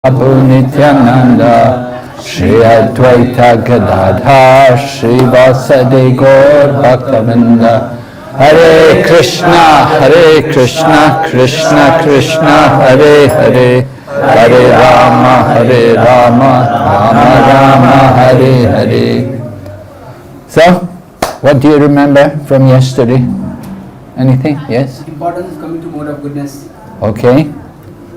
Prabhu Nityananda, Shri Advaita Gadadhar, Shri Vasadi Gaur Bhaktavinda. Hare Krishna, Krishna Krishna, Hare Hare, Hare Rama, Rama Rama, Hare Hare. So, what do you remember from yesterday? Anything? Yes? Importance is coming to mode of goodness. Okay.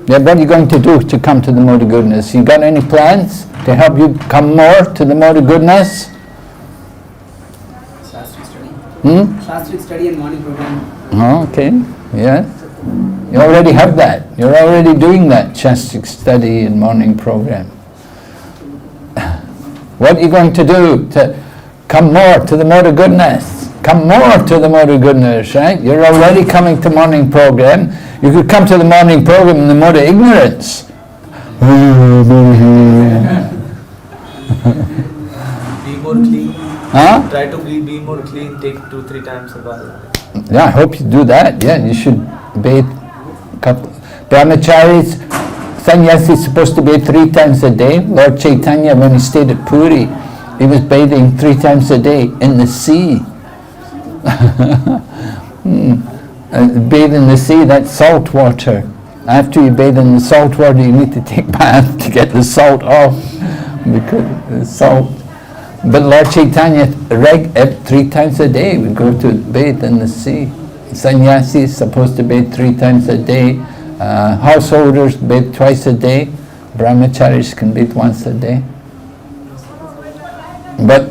Yeah, what are you going to do to come to the mode of goodness? You got any plans to help you come more to the mode of goodness? Shastric study. Shastric study and morning program. Okay, yes. You already have that. You're already doing that Shastric study and morning program. What are you going to do to come more to the mode of goodness? Come more to the mode of goodness, right? You're already coming to morning program. You could come to the morning program in the mode of ignorance. Be more clean. Huh? Try to be more clean. Take 2-3 times a bath. Yeah, I hope you do that. Yeah, you should bathe. Brahmacharis, sannyasi is supposed to bathe 3 times a day. Lord Chaitanya, when he stayed at Puri, he was bathing 3 times a day in the sea. Bathe in the sea, that's salt water. After you bathe in the salt water, you need to take bath to get the salt off, because the salt. But Lord Chaitanya, 3 times a day, would go to bathe in the sea. Sannyasi is supposed to bathe 3 times a day. Householders bathe twice a day. Brahmacharis can bathe once a day. But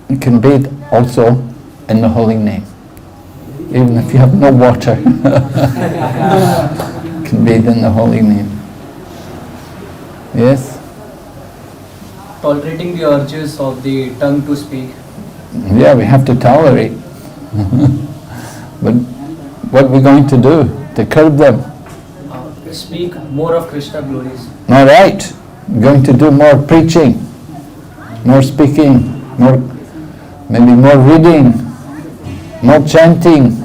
you can bathe also in the holy name. Even if you have no water, you can bathe in the holy name. Yes? Tolerating the urges of the tongue to speak. Yeah, we have to tolerate. But what are we going to do to curb them? Speak more of Krishna glories. All right. We're going to do more preaching, more speaking, maybe more reading, more chanting.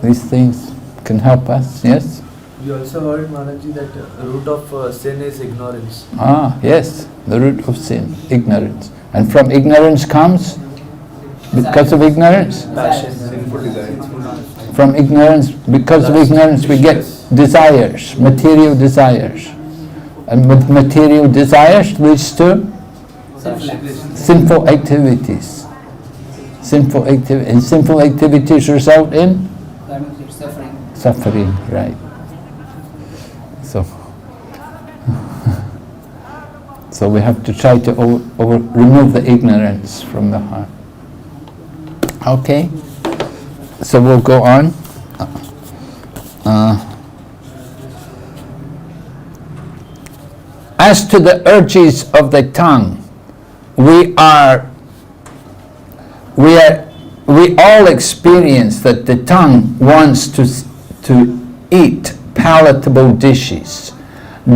These things can help us, yes? We also heard, Maharaji, that the root of sin is ignorance. Ah, yes, the root of sin, ignorance. And from ignorance comes? Because of ignorance? Passion, sinful desires. From ignorance, because of ignorance we get desires, material desires. And with material desires leads to sinful activities. And sinful activities result in? Suffering. Suffering, right. So we have to try to remove the ignorance from the heart. Okay, so we'll go on. As to the urges of the tongue, we all experience that the tongue wants to eat palatable dishes.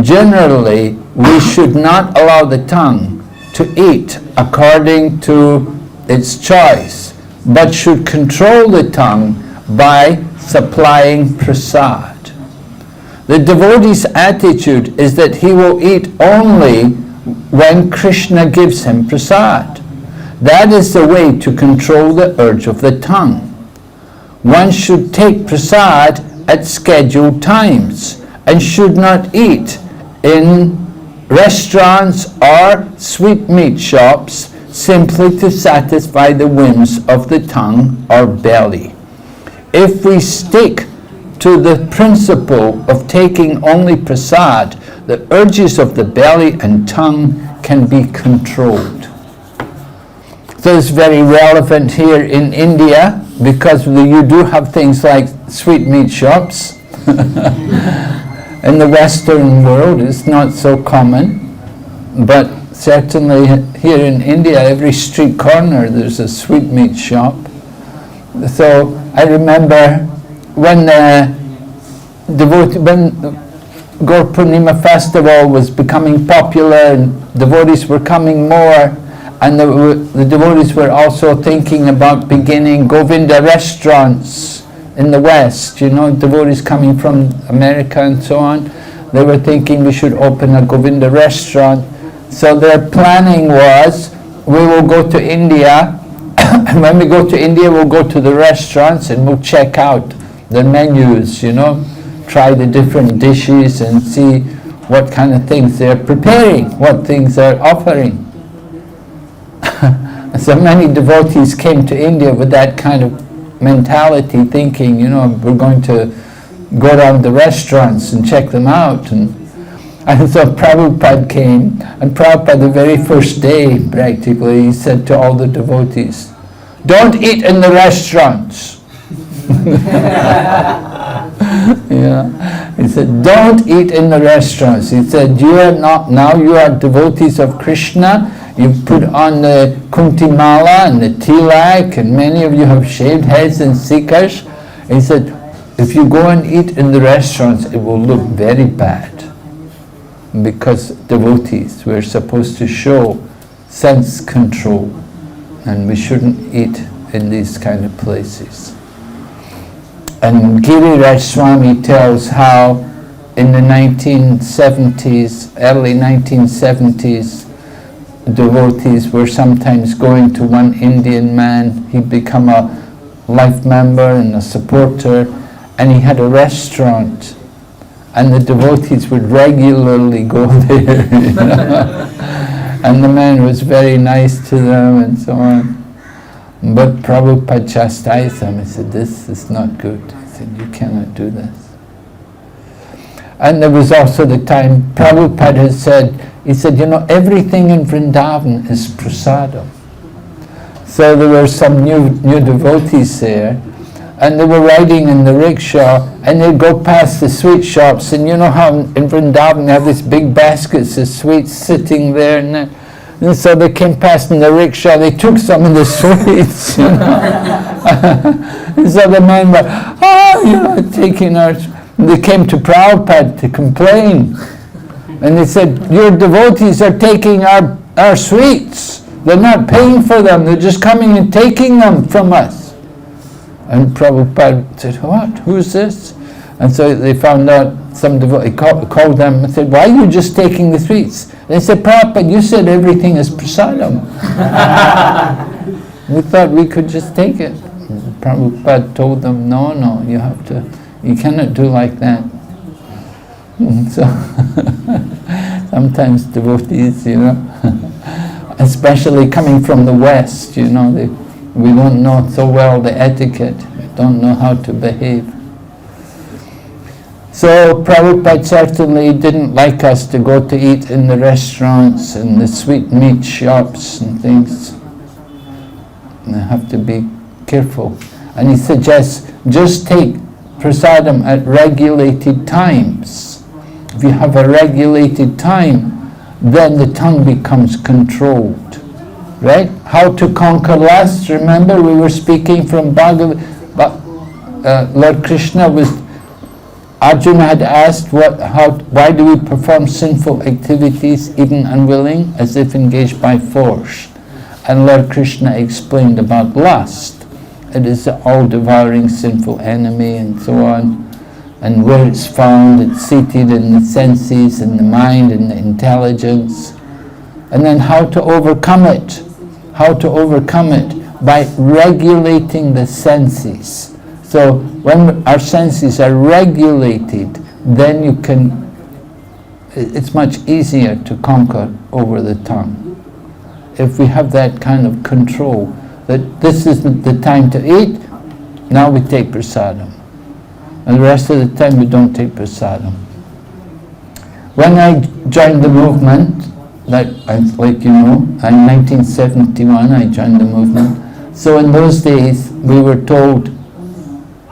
Generally, we should not allow the tongue to eat according to its choice, but should control the tongue by supplying prasad. The devotee's attitude is that he will eat only when Krishna gives him prasad. That is the way to control the urge of the tongue. One should take prasad at scheduled times and should not eat in restaurants or sweetmeat shops simply to satisfy the whims of the tongue or belly. If we stick to the principle of taking only prasad, the urges of the belly and tongue can be controlled. So it's very relevant here in India, because you do have things like sweetmeat shops. In the Western world it's not so common, but certainly here in India, every street corner there's a sweetmeat shop. So I remember when Gaur Purnima festival was becoming popular and devotees were coming more, and the devotees were also thinking about beginning Govinda restaurants in the West, devotees coming from America and so on. They were thinking we should open a Govinda restaurant. So their planning was, we will go to India, and when we go to India, we'll go to the restaurants and we'll check out the menus, try the different dishes and see what kind of things they're preparing, what things they're offering. So many devotees came to India with that kind of mentality, thinking, we're going to go around the restaurants and check them out. And so Prabhupada came, and Prabhupada, the very first day, practically, he said to all the devotees, don't eat in the restaurants. He said, don't eat in the restaurants. He said, you are devotees of Krishna. You've put on the kuntimala and the tilak, and many of you have shaved heads and sikas. He said, if you go and eat in the restaurants, it will look very bad. Because devotees, we're supposed to show sense control, and we shouldn't eat in these kind of places. And Giriraj Swami tells how in the 1970s, early 1970s, devotees were sometimes going to one Indian man. He'd become a life member and a supporter, and he had a restaurant, and the devotees would regularly go there. And the man was very nice to them and so on. But Prabhupada chastised them. He said, this is not good. He said, you cannot do this. And there was also the time Prabhupada has said, he said, everything in Vrindavan is prasadam. So there were some new devotees there, and they were riding in the rickshaw, and they'd go past the sweet shops, and you know how in Vrindavan they have these big baskets of sweets sitting there, and so they came past in the rickshaw, they took some of the sweets, And so the man went, taking our... They came to Prabhupada to complain. And they said, your devotees are taking our sweets. They're not paying for them. They're just coming and taking them from us. And Prabhupada said, what? Who's this? And so they found out some devotee called them and said, why are you just taking the sweets? They said, Prabhupada, you said everything is prasadam. We thought we could just take it. And Prabhupada told them, no, you cannot do like that. So sometimes devotees, especially coming from the West, we don't know so well the etiquette, we don't know how to behave. So Prabhupada certainly didn't like us to go to eat in the restaurants and the sweet meat shops and things. And I have to be careful. And he suggests just take prasadam at regulated times. If you have a regulated time, then the tongue becomes controlled. Right? How to conquer lust. Remember, we were speaking from Bhagavad... Lord Krishna Arjuna had asked, why do we perform sinful activities even unwilling, as if engaged by force? And Lord Krishna explained about lust. It is the all-devouring sinful enemy and so on. And where it's found, it's seated in the senses, in the mind, in the intelligence. And then how to overcome it. How to overcome it? By regulating the senses. So when our senses are regulated, then it's much easier to conquer over the tongue. If we have that kind of control, that this isn't the time to eat, now we take prasadam. And the rest of the time we don't take prasadam. When I joined the movement, in 1971 I joined the movement. So in those days we were told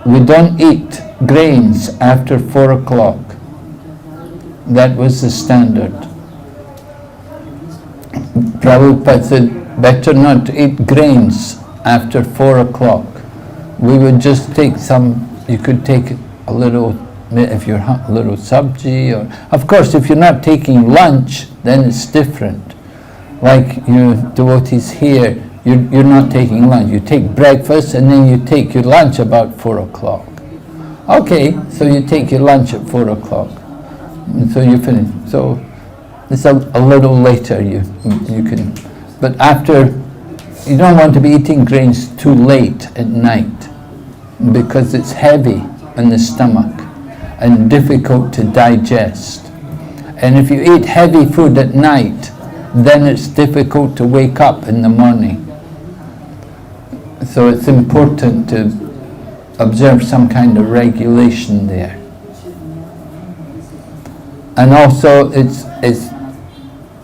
we don't eat grains after 4 o'clock. That was the standard. Prabhupada said, better not to eat grains after 4 o'clock. We would just take some, you could take a little, if you're a little sabji, or of course if you're not taking lunch, then it's different. Like you devotees here, you're not taking lunch. You take breakfast and then you take your lunch about 4 o'clock. Okay, so you take your lunch at 4 o'clock. And so you finish. So it's a little later you can, but after, you don't want to be eating grains too late at night because it's heavy in the stomach and difficult to digest. And if you eat heavy food at night, then it's difficult to wake up in the morning. So it's important to observe some kind of regulation there. And also it's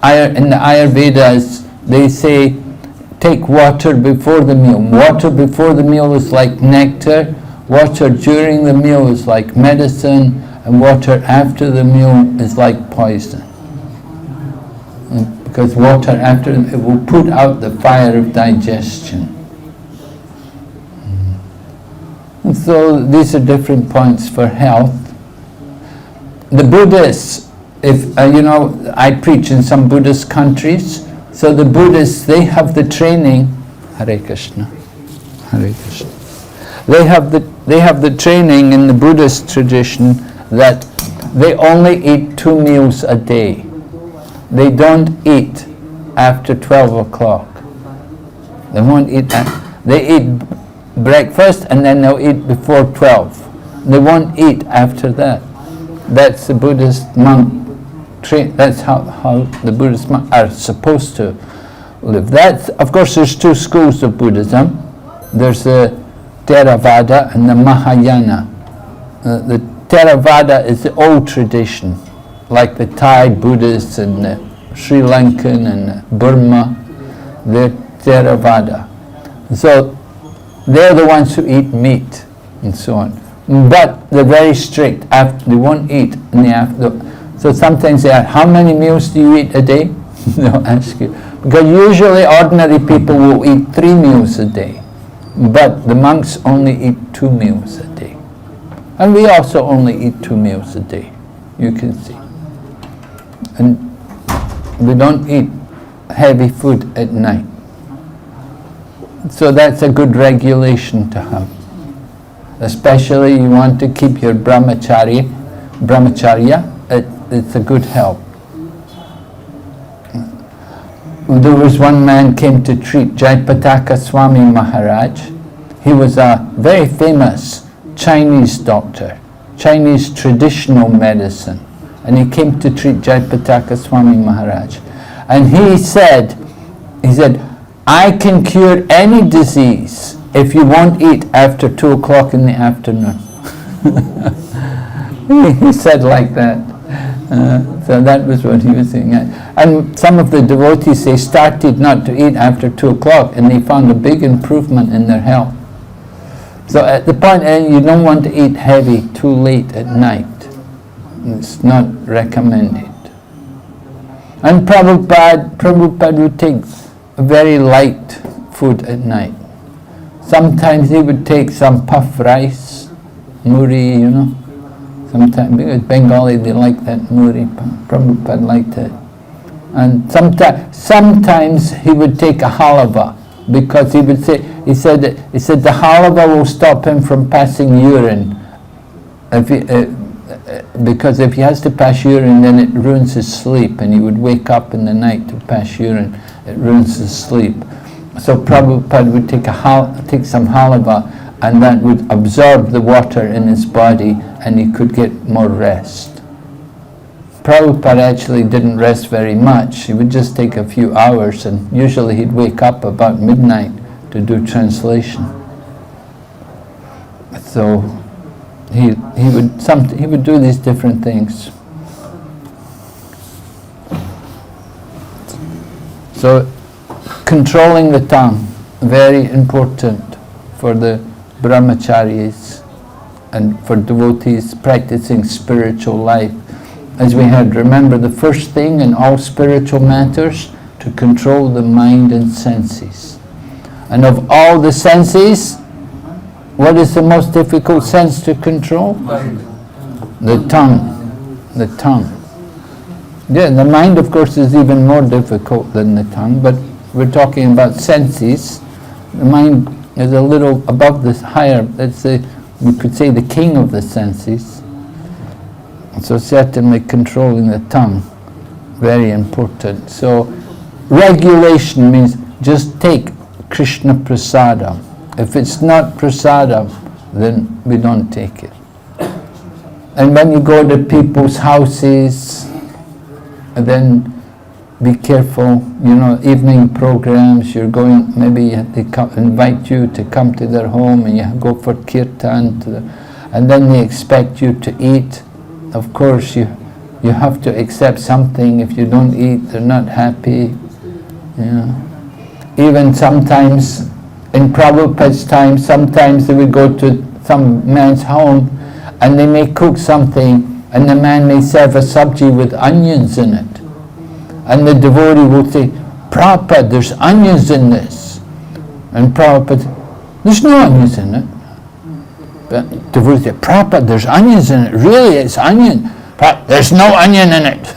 in the Ayurvedas, they say take water before the meal. Water before the meal is like nectar, water during the meal is like medicine, and water after the meal is like poison. Because water after, it will put out the fire of digestion. And so these are different points for health. The Buddhists, if I preach in some Buddhist countries, so the Buddhists, they have the training, Hare Krishna, Hare Krishna. They have the training in the Buddhist tradition that they only eat 2 meals a day. They don't eat after 12 o'clock. They won't eat. They eat breakfast and then they'll eat before 12. They won't eat after that. That's the Buddhist monk. That's how the Buddhist monks are supposed to live. That's, of course, there's 2 schools of Buddhism. There's the Theravada and the Mahayana. The Theravada is the old tradition, like the Thai Buddhists and the Sri Lankan and Burma. They're Theravada. So they're the ones who eat meat and so on. But they're very strict. They won't eat in the afternoon. So sometimes they ask, how many meals do you eat a day? They'll ask you. Because usually ordinary people will eat 3 meals a day. But the monks only eat 2 meals a day. And we also only eat 2 meals a day. You can see. And we don't eat heavy food at night. So that's a good regulation to have. Especially you want to keep your brahmacharya, it's a good help. There was one man came to treat Jayapataka Swami Maharaj. He was a very famous Chinese doctor, Chinese traditional medicine. And he came to treat Jayapataka Swami Maharaj. And he said, I can cure any disease if you won't eat after 2 o'clock in the afternoon. He said like that. So that was what he was saying. And some of the devotees, they started not to eat after 2 o'clock and they found a big improvement in their health. So at the point, you don't want to eat heavy too late at night. It's not recommended. And Prabhupada would take very light food at night. Sometimes he would take some puff rice, muri, Sometimes, because Bengali, they like that muri. Prabhupada liked it. And sometimes he would take a halava, because he said the halava will stop him from passing urine. Because if he has to pass urine, then it ruins his sleep, and he would wake up in the night to pass urine. It ruins his sleep. So Prabhupada would take some halava, and that would absorb the water in his body, and he could get more rest. Prabhupada actually didn't rest very much. He would just take a few hours, and usually he'd wake up about midnight to do translation. So he would do these different things. So controlling the tongue, very important for the brahmacharis and for devotees practicing spiritual life. As we had, remember the first thing in all spiritual matters, to control the mind and senses. And of all the senses, what is the most difficult sense to control? The tongue. The tongue. Yeah, the mind, of course, is even more difficult than the tongue, but we're talking about senses. The mind is a little above this higher, we could say the king of the senses. So certainly controlling the tongue, very important. So regulation means just take Krishna prasadam. If it's not prasadam, then we don't take it. And when you go to people's houses, then be careful, evening programs, you're going, maybe they invite you to come to their home and you go for kirtan, and then they expect you to eat. Of course, you have to accept something. If you don't eat, they're not happy. Even sometimes, in Prabhupada's time, sometimes they would go to some man's home and they may cook something and the man may serve a sabji with onions in it. And the devotee will say, Prabhupada, there's onions in this. And Prabhupada, there's no onions in it. But the devotee says, Prabhupada, there's onions in it. Really, it's onion. There's no onion in it.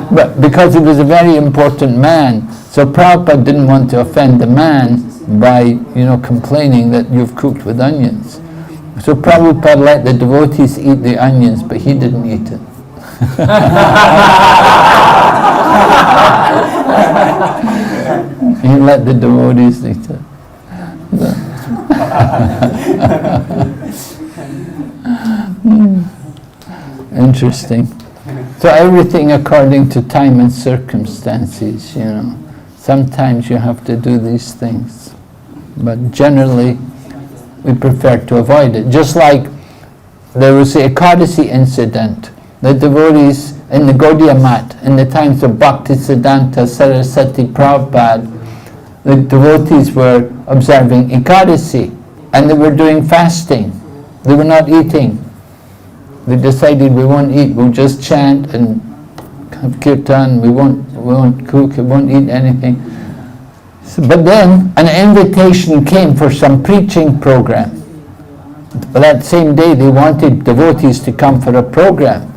But because he was a very important man, so Prabhupada didn't want to offend the man by, complaining that you've cooked with onions. So Prabhupada let the devotees eat the onions, but he didn't eat it. He let the devotees eat it. Interesting. So everything according to time and circumstances, Sometimes you have to do these things. But generally, we prefer to avoid it. Just like there was the Ekadasi incident. The devotees in the Gaudiya Mat, in the times of Bhaktisiddhanta Saraswati Prabhupada, the devotees were observing Ekadasi and they were doing fasting. They were not eating. They decided we won't eat, we'll just chant and have kirtan, we won't cook, we won't eat anything. But then an invitation came for some preaching program. That same day they wanted devotees to come for a program.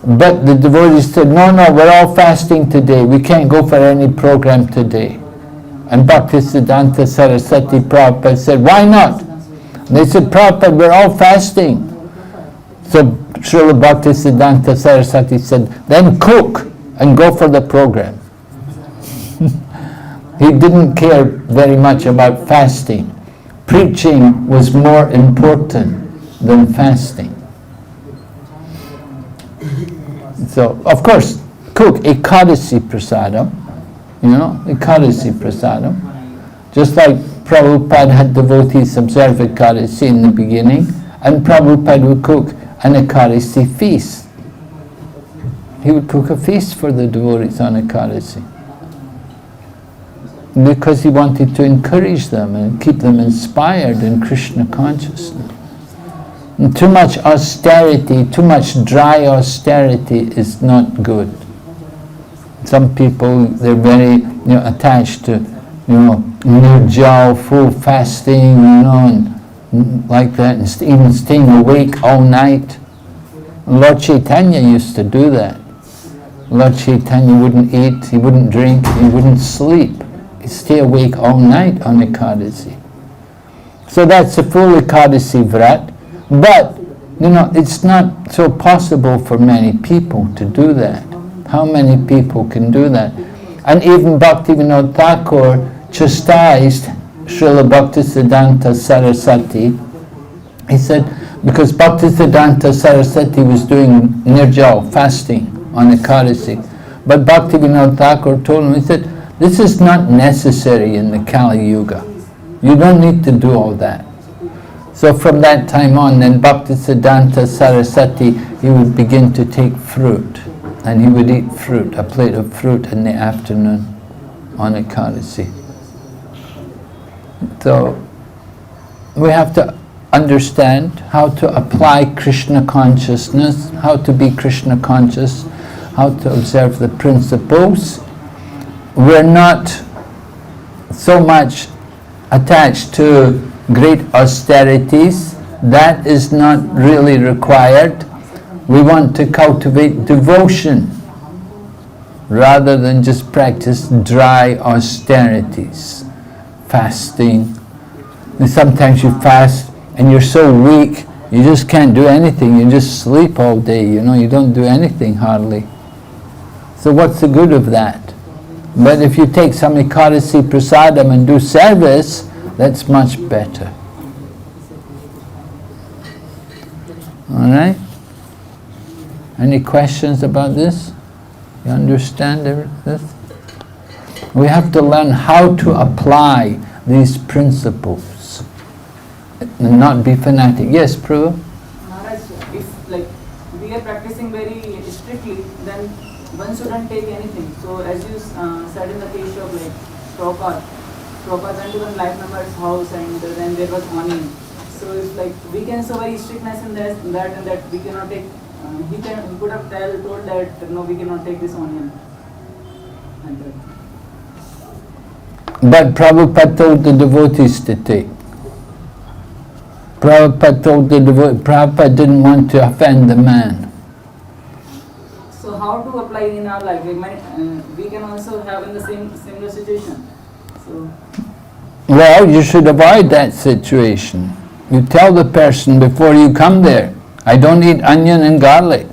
But the devotees said, no, we're all fasting today. We can't go for any program today. And Bhaktisiddhanta Saraswati Prabhupada said, why not? And they said, Prabhupada, we're all fasting. So Srila Bhaktisiddhanta Saraswati said, then cook and go for the program. He didn't care very much about fasting. Preaching was more important than fasting. So, of course, cook Ekadasi prasadam, Ekadasi prasadam. Just like Prabhupada had devotees observe Ekadasi in the beginning, and Prabhupada would cook an Ekadasi feast. He would cook a feast for the devotees on Ekadasi. Because he wanted to encourage them and keep them inspired in Krishna consciousness. And too much austerity, too much dry austerity is not good. Some people, they're very attached to nirjal, full fasting, and like that, and even staying awake all night. Lord Chaitanya used to do that. Lord Chaitanya wouldn't eat, he wouldn't drink, he wouldn't sleep. He'd stay awake all night on Ekadasi. So that's a full Ekadasi vrat. But, it's not so possible for many people to do that. How many people can do that? And even Bhaktivinoda Thakur chastised Srila Bhaktisiddhanta Saraswati. He said, because Bhaktisiddhanta Saraswati was doing nirjal, fasting on Ekadasi. But Bhaktivinoda Thakur told him, he said, this is not necessary in the Kali Yuga. You don't need to do all that. So from that time on, then Bhaktisiddhanta Saraswati, he would begin to take fruit. And he would eat fruit, a plate of fruit in the afternoon on Ekadasi. So we have to understand how to apply Krishna consciousness, how to be Krishna conscious, how to observe the principles. We're not so much attached to great austerities. That is not really required. We want to cultivate devotion rather than just practice dry austerities, fasting. And sometimes you fast and you're so weak You just can't do anything. You just sleep all day, you know. You don't do anything hardly. So what's the good of that? But if you take some Ekadasi prasadam and do service, that's much better. All right? Any questions about this? You understand this? We have to learn how to apply these principles and not be fanatic. Yes, Prabhu? Maharaj, if like we are practicing very strictly, then one shouldn't take anything. So as you said in the case of like Prabhupada went to one life member's house and then there was onion. So it's like we can show very strictness in that we cannot take. He could have told that no, we cannot take this onion. And But Prabhupada told the devotees to take. Prabhupada didn't want to offend the man. so how to apply in our life? We can also have in the similar situation. So Well, you should avoid that situation. You tell the person before you come there, I don't eat onion and garlic.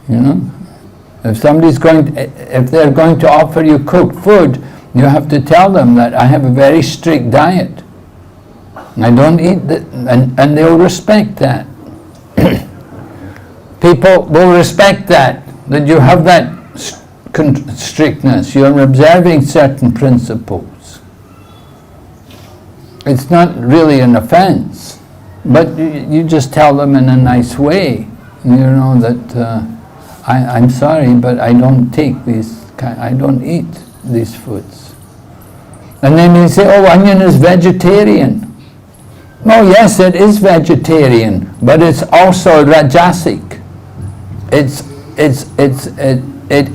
You know? If they're going to offer you cooked food, you have to tell them that I have a very strict diet. I don't eat that, and they'll respect that. People will respect that you have that strictness. You're observing certain principles. It's not really an offense, but you just tell them in a nice way, you know, that I'm sorry, but I don't I don't eat these foods. And then you say, oh, onion is vegetarian. Oh yes, it is vegetarian, but it's also rajasic. It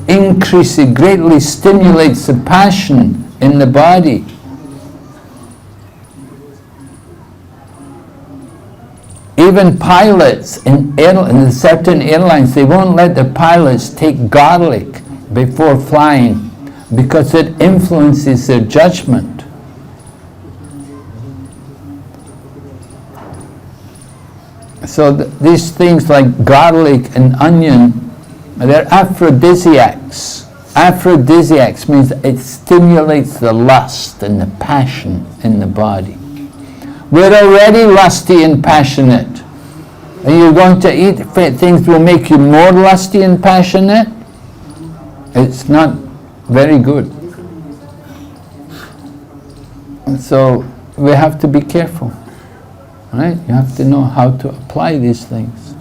increases, greatly stimulates the passion in the body. Even pilots in certain airlines, they won't let the pilots take garlic before flying because it influences their judgment. So these things like garlic and onion, they're aphrodisiacs. Aphrodisiacs means it stimulates the lust and the passion in the body. We're already lusty and passionate. And you're going to eat things that will make you more lusty and passionate? It's not very good. And so we have to be careful. Right? You have to know how to apply these things.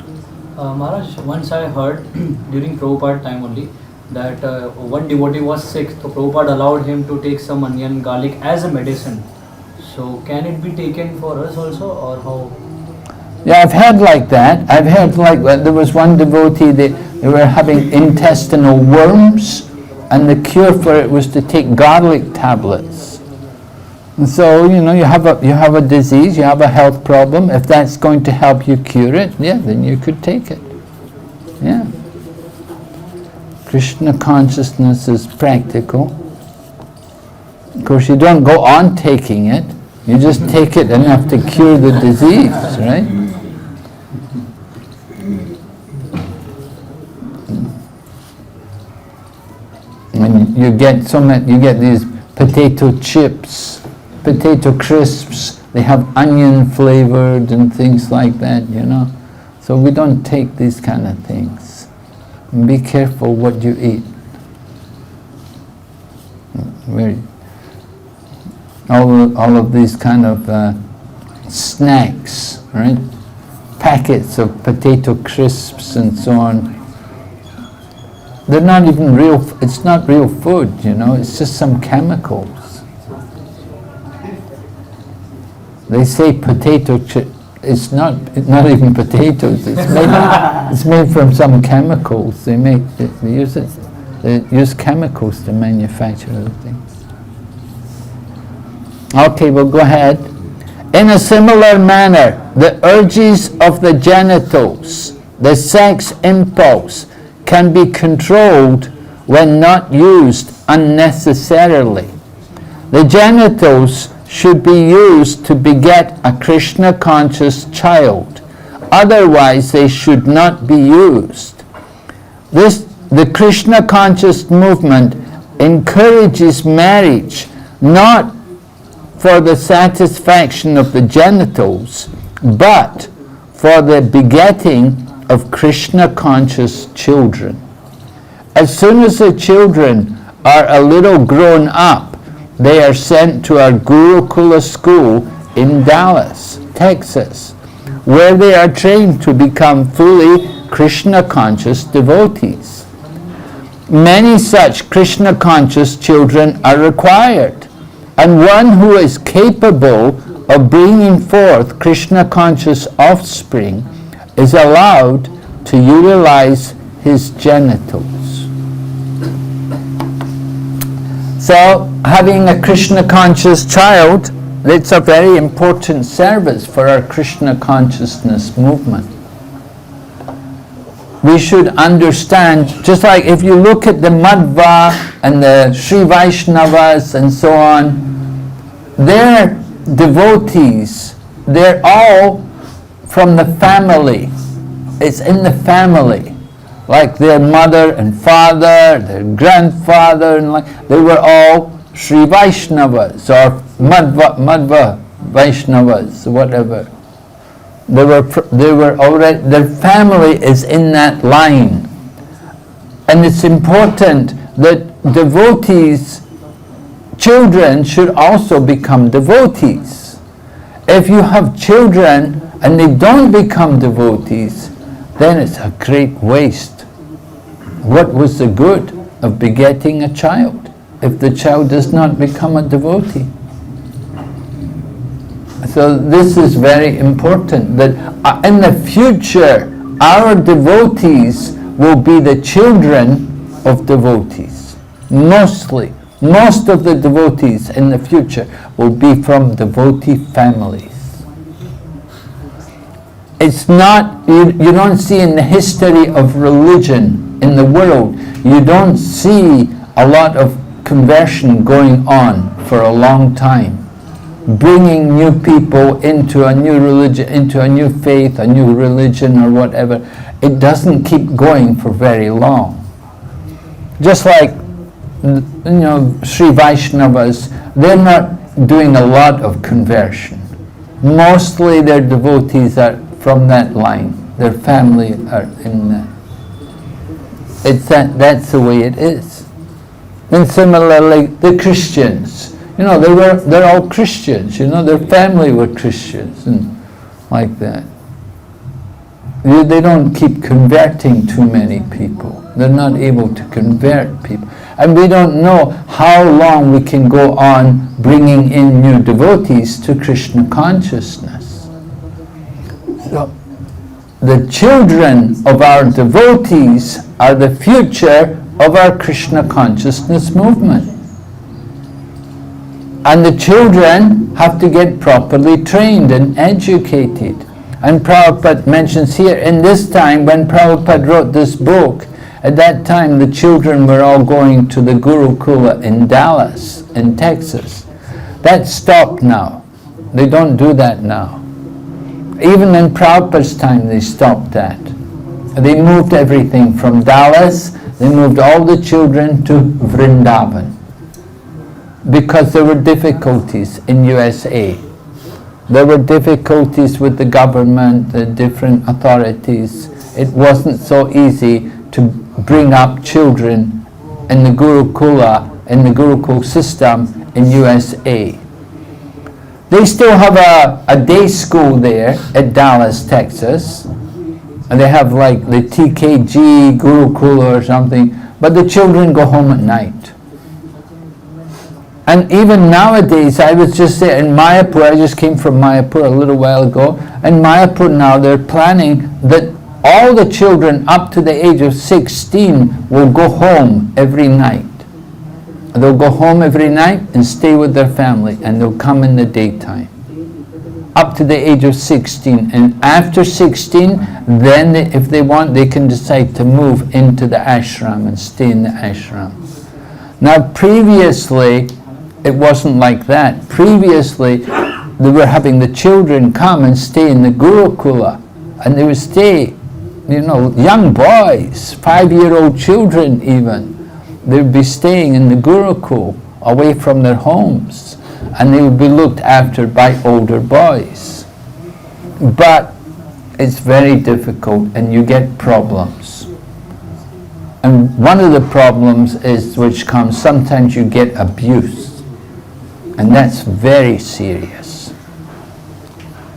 Maharaj, once I heard during Prabhupada time only that one devotee was sick, so Prabhupada allowed him to take some onion, garlic as a medicine. So can it be taken for us also, or how? Yeah, I've heard like that. I've heard like that. There was one devotee, they were having intestinal worms, and the cure for it was to take garlic tablets. And so, you know, you have a disease, you have a health problem. If that's going to help you cure it, yeah, then you could take it. Yeah. Krishna consciousness is practical. Of course, you don't go on taking it. You just take it enough to cure the disease, right? And you get these potato chips, potato crisps. They have onion flavored and things like that, you know. So we don't take these kind of things. And be careful what you eat. All of these kind of snacks, right? Packets of potato crisps and so on. They're not even real, it's not real food, you know, it's just some chemicals. They say potato chip, it's not even potatoes, it's made from some chemicals. They use chemicals to manufacture the things. Okay, well, go ahead. In a similar manner, the urges of the genitals, the sex impulse, can be controlled when not used unnecessarily. The genitals should be used to beget a Krishna conscious child. Otherwise, they should not be used. The Krishna conscious movement encourages marriage not for the satisfaction of the genitals, but for the begetting of Krishna conscious children. As soon as the children are a little grown up, they are sent to our Gurukula school in Dallas, Texas, where they are trained to become fully Krishna conscious devotees. Many such Krishna conscious children are required, and one who is capable of bringing forth Krishna conscious offspring is allowed to utilize his genitals. So, having a Krishna conscious child, it's a very important service for our Krishna consciousness movement. We should understand, just like if you look at the Madhva and the Sri Vaishnavas and so on, they're devotees, they're all from the family. It's in the family. Like their mother and father, their grandfather, and they were all Sri Vaishnavas or Madhva Vaishnavas, whatever. They were already, their family is in that line. And it's important that devotees, children should also become devotees. If you have children and they don't become devotees, then it's a great waste. What was the good of begetting a child if the child does not become a devotee? So this is very important, that in the future our devotees will be the children of devotees. Mostly. Most of the devotees in the future will be from devotee families. It's not, you don't see in the history of religion in the world, you don't see a lot of conversion going on for a long time. Bringing new people into a new religion, into a new faith, a new religion or whatever. It doesn't keep going for very long. Just like, Sri Vaishnavas, they're not doing a lot of conversion. Mostly their devotees are from that line. Their family are in that. That's the way it is. And similarly, the Christians, they're all Christians, their family were Christians and like that. They don't keep converting too many people. They're not able to convert people. And we don't know how long we can go on bringing in new devotees to Krishna consciousness. So, the children of our devotees are the future of our Krishna consciousness movement. And the children have to get properly trained and educated. And Prabhupada mentions here, in this time when Prabhupada wrote this book, at that time the children were all going to the Gurukula in Dallas, in Texas. That stopped now. They don't do that now. Even in Prabhupada's time they stopped that. They moved everything from Dallas, they moved all the children to Vrindavan. Because there were difficulties in USA. There were difficulties with the government, the different authorities. It wasn't so easy to bring up children in the Gurukula, in the Gurukul system in USA. They still have a day school there at Dallas, Texas. And they have like the TKG Gurukula or something, but the children go home at night. And even nowadays, I was just there in Mayapur, I just came from Mayapur a little while ago, and Mayapur now they're planning that all the children up to the age of 16 will go home every night. They'll go home every night and stay with their family, and they'll come in the daytime. Up to the age of 16. And after 16, then if they want, they can decide to move into the ashram and stay in the ashram. Now previously, it wasn't like that. Previously, they were having the children come and stay in the Gurukula, and they would stay, young boys, 5-year-old children even. They would be staying in the Gurukul, away from their homes, and they would be looked after by older boys. But it's very difficult, and you get problems. And one of the problems is, which comes, sometimes you get abuse, and that's very serious.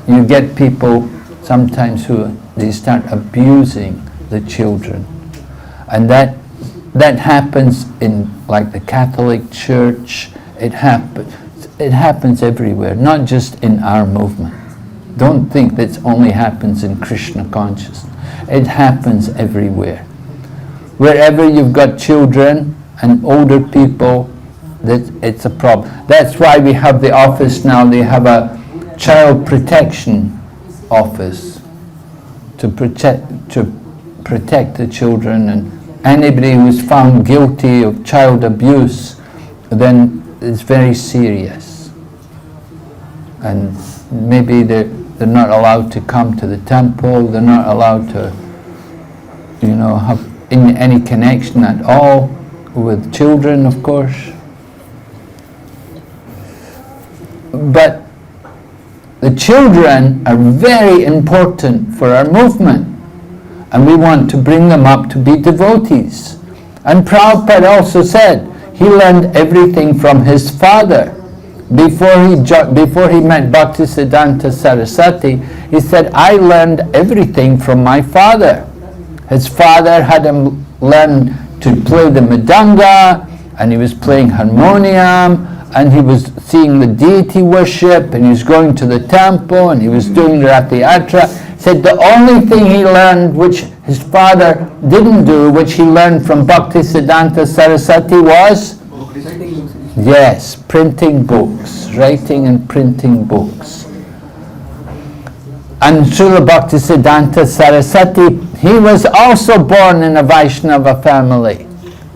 You get people sometimes who they start abusing the children, and that happens in like the Catholic Church. It happens everywhere, not just in our movement. Don't think that it only happens in Krishna consciousness. It happens everywhere. Wherever you've got children and older people, it's a problem. That's why we have the office now. They have a child protection office to protect the children, and anybody who's found guilty of child abuse, then it's very serious. And maybe they're not allowed to come to the temple. They're not allowed to, have any connection at all with children, of course. But the children are very important for our movement, and we want to bring them up to be devotees. And Prabhupada also said he learned everything from his father. Before he met Bhaktisiddhanta Saraswati, he said, I learned everything from my father. His father had him learn to play the mridanga, and he was playing harmonium, and he was seeing the deity worship, and he was going to the temple, and he was doing Rathayatra. He said the only thing he learned, which his father didn't do, which he learned from Bhaktisiddhanta Saraswati was? Yes, printing books, writing and printing books. And Srila Bhaktisiddhanta Saraswati, he was also born in a Vaishnava family,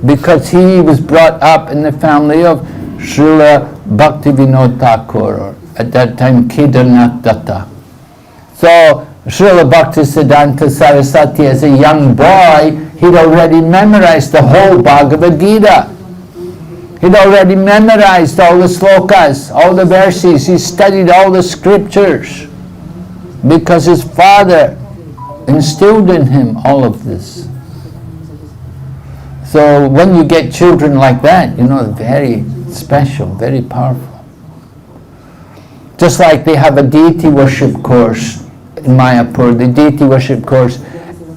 because he was brought up in the family of Srila Bhaktivinoda Thakur, or at that time Kedarnath Datta. So Srila Bhaktisiddhanta Saraswati, as a young boy, he'd already memorized the whole Bhagavad Gita. He'd already memorized all the slokas, all the verses. He studied all the scriptures, because his father instilled in him all of this. So when you get children like that, very special, very powerful. Just like they have a deity worship course in Mayapur, the deity worship course,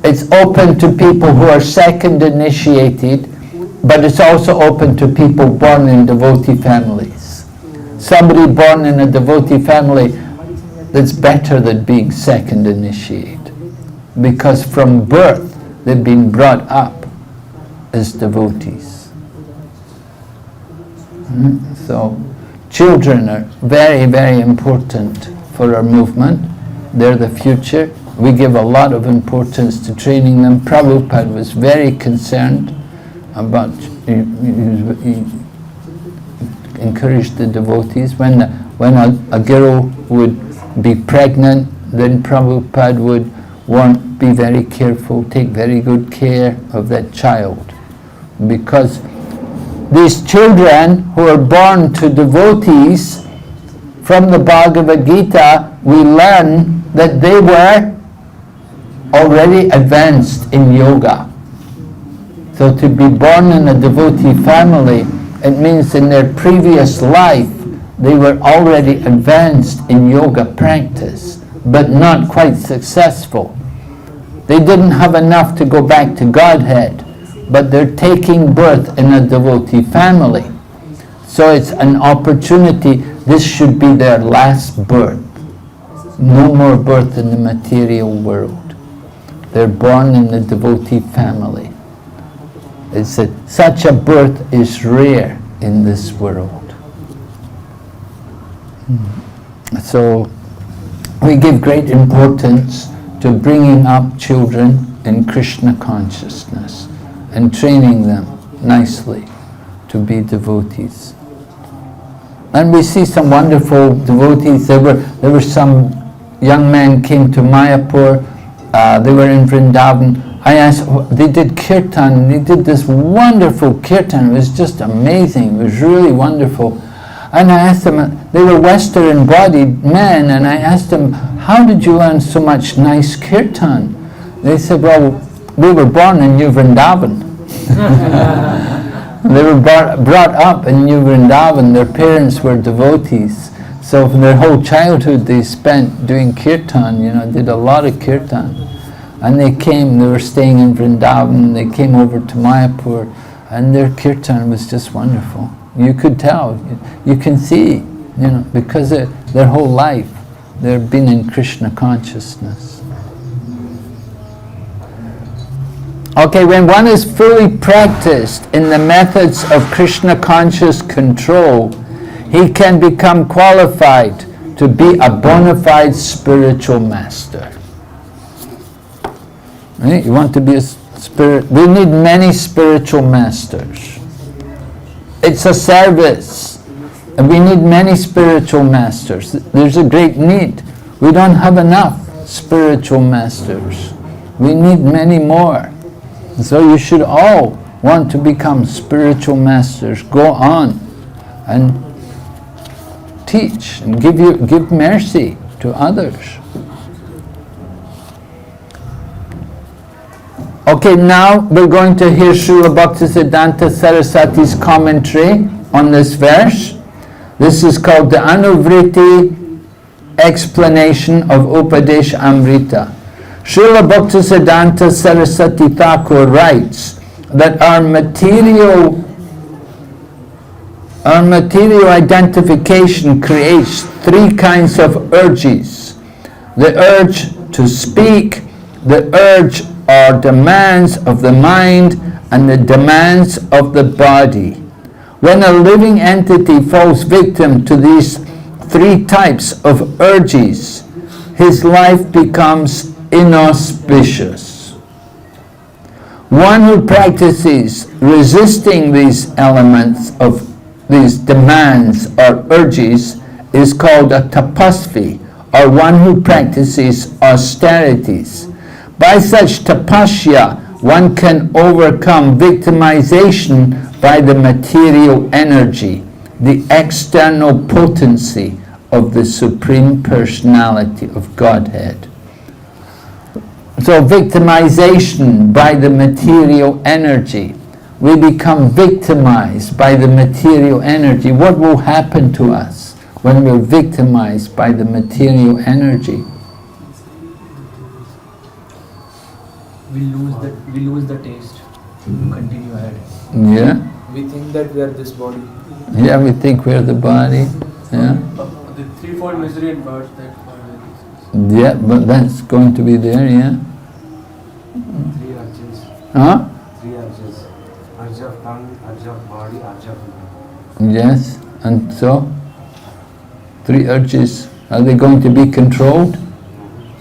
it's open to people who are second initiated, but it's also open to people born in devotee families. Somebody born in a devotee family, that's better than being second initiated, because from birth they've been brought up as devotees. So children are very, very important for our movement. They're the future. We give a lot of importance to training them. Prabhupada was very concerned about, he encouraged the devotees. When a girl would be pregnant, then Prabhupada would be very careful, take very good care of that child. Because these children who are born to devotees, from the Bhagavad Gita, we learn that they were already advanced in yoga. So to be born in a devotee family, it means in their previous life, they were already advanced in yoga practice, but not quite successful. They didn't have enough to go back to Godhead, but they're taking birth in a devotee family. So it's an opportunity. This should be their last birth. No more birth in the material world. They're born in the devotee family. Such a birth is rare in this world. So we give great importance to bringing up children in Krishna consciousness and training them nicely to be devotees. And we see some wonderful devotees. There were some young men came to Mayapur. They were in Vrindavan. I asked, they did kirtan. They did this wonderful kirtan. It was just amazing. It was really wonderful. And I asked them, they were Western-bodied men, and I asked them, how did you learn so much nice kirtan? They said, well, we were born in New Vrindavan. They were brought up in New Vrindavan. Their parents were devotees. So for their whole childhood they spent doing kirtan, did a lot of kirtan. And they were staying in Vrindavan, they came over to Mayapur, and their kirtan was just wonderful. You could tell, you can see, because their whole life they've been in Krishna consciousness. Okay, when one is fully practiced in the methods of Krishna conscious control, he can become qualified to be a bona fide spiritual master. Right? You want to be a spirit? We need many spiritual masters. It's a service. And we need many spiritual masters. There's a great need. We don't have enough spiritual masters. We need many more. So you should all want to become spiritual masters. Go on and teach and give mercy to others. Okay, now we're going to hear Srila Bhaktisiddhanta Saraswati's commentary on this verse. This is called the Anuvriti explanation of Upadesha Amrita. Srila Bhaktisiddhanta Saraswati Thakur writes that our material identification creates three kinds of urges. The urge to speak, the urge or demands of the mind, and the demands of the body. When a living entity falls victim to these three types of urges, his life becomes inauspicious. One who practices resisting these elements of these demands or urges is called a tapasvi, or one who practices austerities. By such tapasya, one can overcome victimization by the material energy, the external potency of the Supreme Personality of Godhead. So victimization by the material energy. We become victimized by the material energy. What will happen to us when we're victimized by the material energy? We lose the taste to continue ahead. Yeah? We think that we are this body. Yeah, we think we're the body. Yeah? The threefold misery and birth, that Yeah, but that's going to be there, yeah? Three urges. Huh? Three urges. Urge of tongue, urge of body, urge of mind. Yes, and so? Three urges, are they going to be controlled?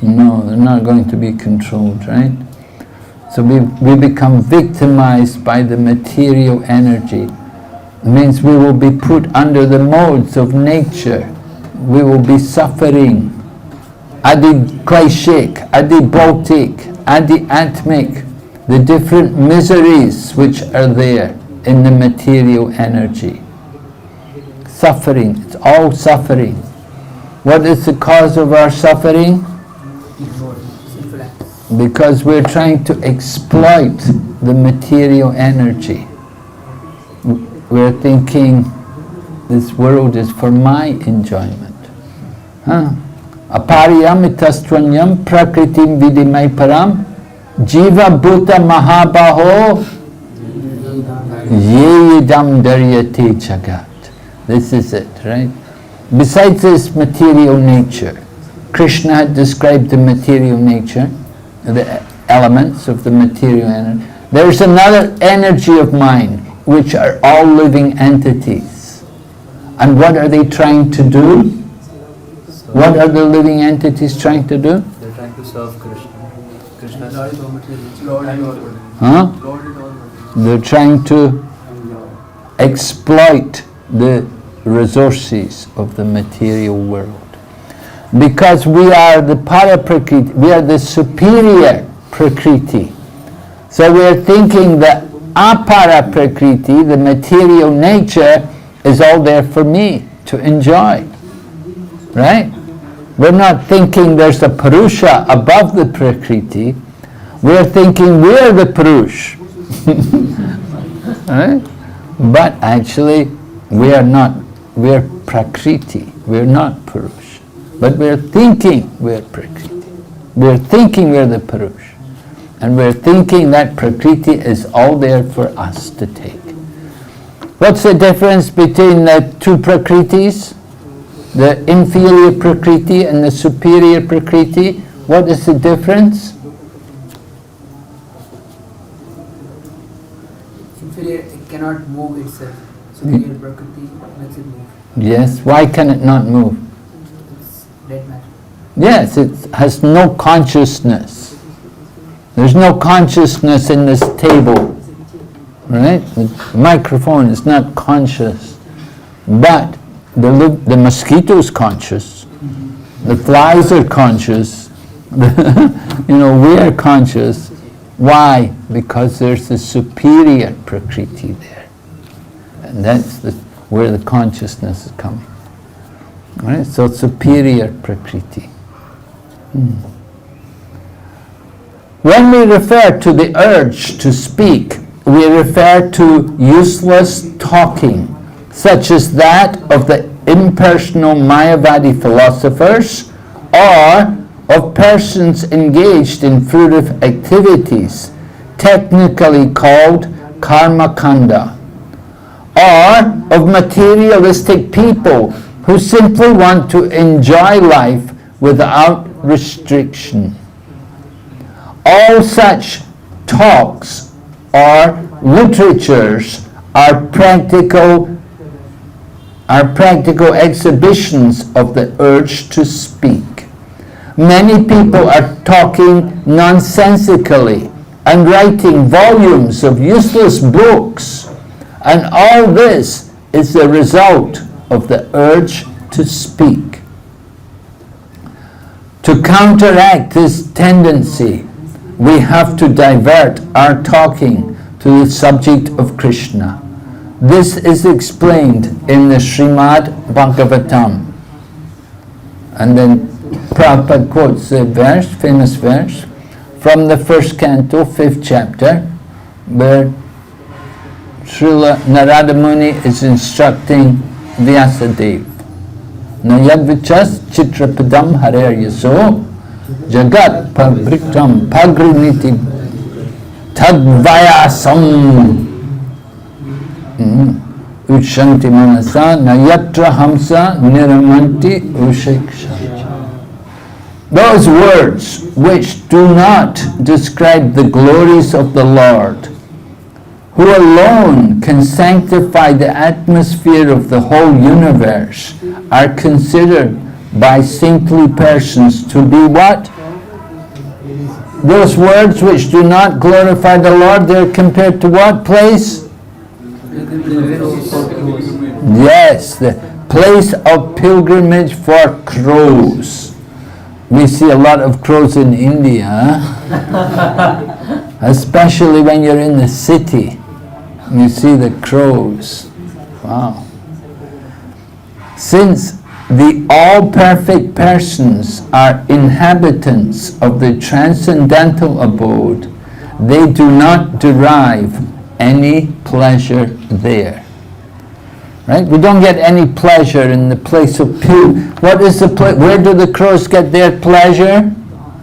No, they're not going to be controlled, right? So we become victimized by the material energy. It means we will be put under the modes of nature. We will be suffering. Adi Klaishik, Adi Bhautik, Adi Atmik, the different miseries which are there in the material energy. Suffering, it's all suffering. What is the cause of our suffering? Because we're trying to exploit the material energy. We're thinking this world is for my enjoyment. Apariyamitastvanyam prakritim vidimai param jiva bhuta mahabaho yedam daryate jagat. This is it, right? Besides this material nature, Krishna had described the material nature, the elements of the material energy. There's another energy of mind, which are all living entities. And what are they trying to do? What are the living entities trying to do? They're trying to serve Krishna. Krishna's They're trying to exploit the resources of the material world. Because we are the para-prakriti, we are the superior prakriti. So we are thinking that apara-prakriti, the material nature, is all there for me to enjoy. Right? We're not thinking there's a Purusha above the Prakriti. We're thinking we're the Purush. Right? But actually, we are not. We're Prakriti. We're not Purush. But we're thinking we're Prakriti. We're thinking we're the Purush. And we're thinking that Prakriti is all there for us to take. What's the difference between the two Prakritis? The inferior Prakriti and the superior Prakriti? What is the difference? Inferior, it cannot move itself. Superior Prakriti makes it move. Yes, why can it not move? It's dead matter. Yes, it has no consciousness. There's no consciousness in this table. Right? The microphone is not conscious. But the mosquito is conscious. The flies are conscious. We are conscious. Why? Because there's the superior Prakriti there. And that's where the consciousness is coming. Right? So superior Prakriti. When we refer to the urge to speak, we refer to useless talking, such as that of the impersonal Mayavadi philosophers, or of persons engaged in fruitive activities, technically called karma kanda, or of materialistic people who simply want to enjoy life without restriction. All such talks or literatures are practical exhibitions of the urge to speak. Many people are talking nonsensically and writing volumes of useless books, and all this is the result of the urge to speak. To counteract this tendency, we have to divert our talking to the subject of Krishna. This is explained in the Srimad Bhagavatam. And then Prabhupada quotes a verse, famous verse, from the first canto, 5th chapter, where Srila Narada Muni is instructing Vyasadeva. Nayadvichas chitrapadam harer yaso jagat pavriktam pagriniti tadvayasam utshanti manasa nayatra hamsa niramanti ushiksha. Those words which do not describe the glories of the Lord, who alone can sanctify the atmosphere of the whole universe, are considered by saintly persons to be what? Those words which do not glorify the Lord, they're compared to what place? Yes, the place of pilgrimage for crows. We see a lot of crows in India, especially when you're in the city. You see the crows. Wow. Since the all-perfect persons are inhabitants of the transcendental abode, they do not derive any pleasure there. Right? We don't get any pleasure in the place of What is the place? Where do the crows get their pleasure?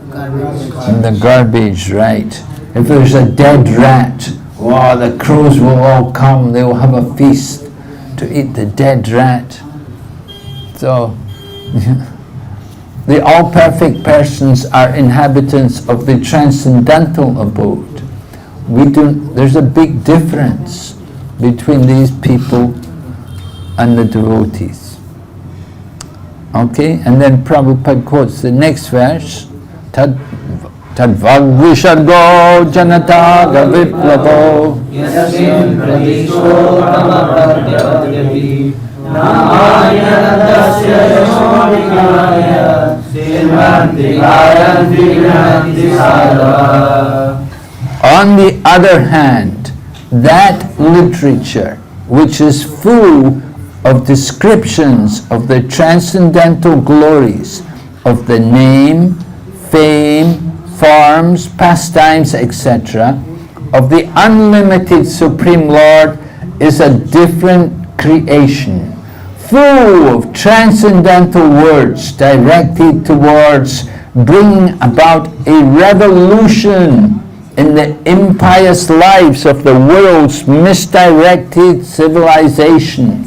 Garbage. In the garbage, right. If there's a dead rat, wow, the crows will all come, they will have a feast to eat the dead rat. So, the all-perfect persons are inhabitants of the transcendental abode. There's a big difference between these people and the devotees. Okay, and then Prabhupada quotes the next verse, Tadvagvishargo janata gaviplavo Yasmin pradesho tamapadhyati On the other hand, that literature which is full of descriptions of the transcendental glories of the name, fame, forms, pastimes, etc., of the unlimited Supreme Lord is a different creation, full of transcendental words directed towards bringing about a revolution in the impious lives of the world's misdirected civilization.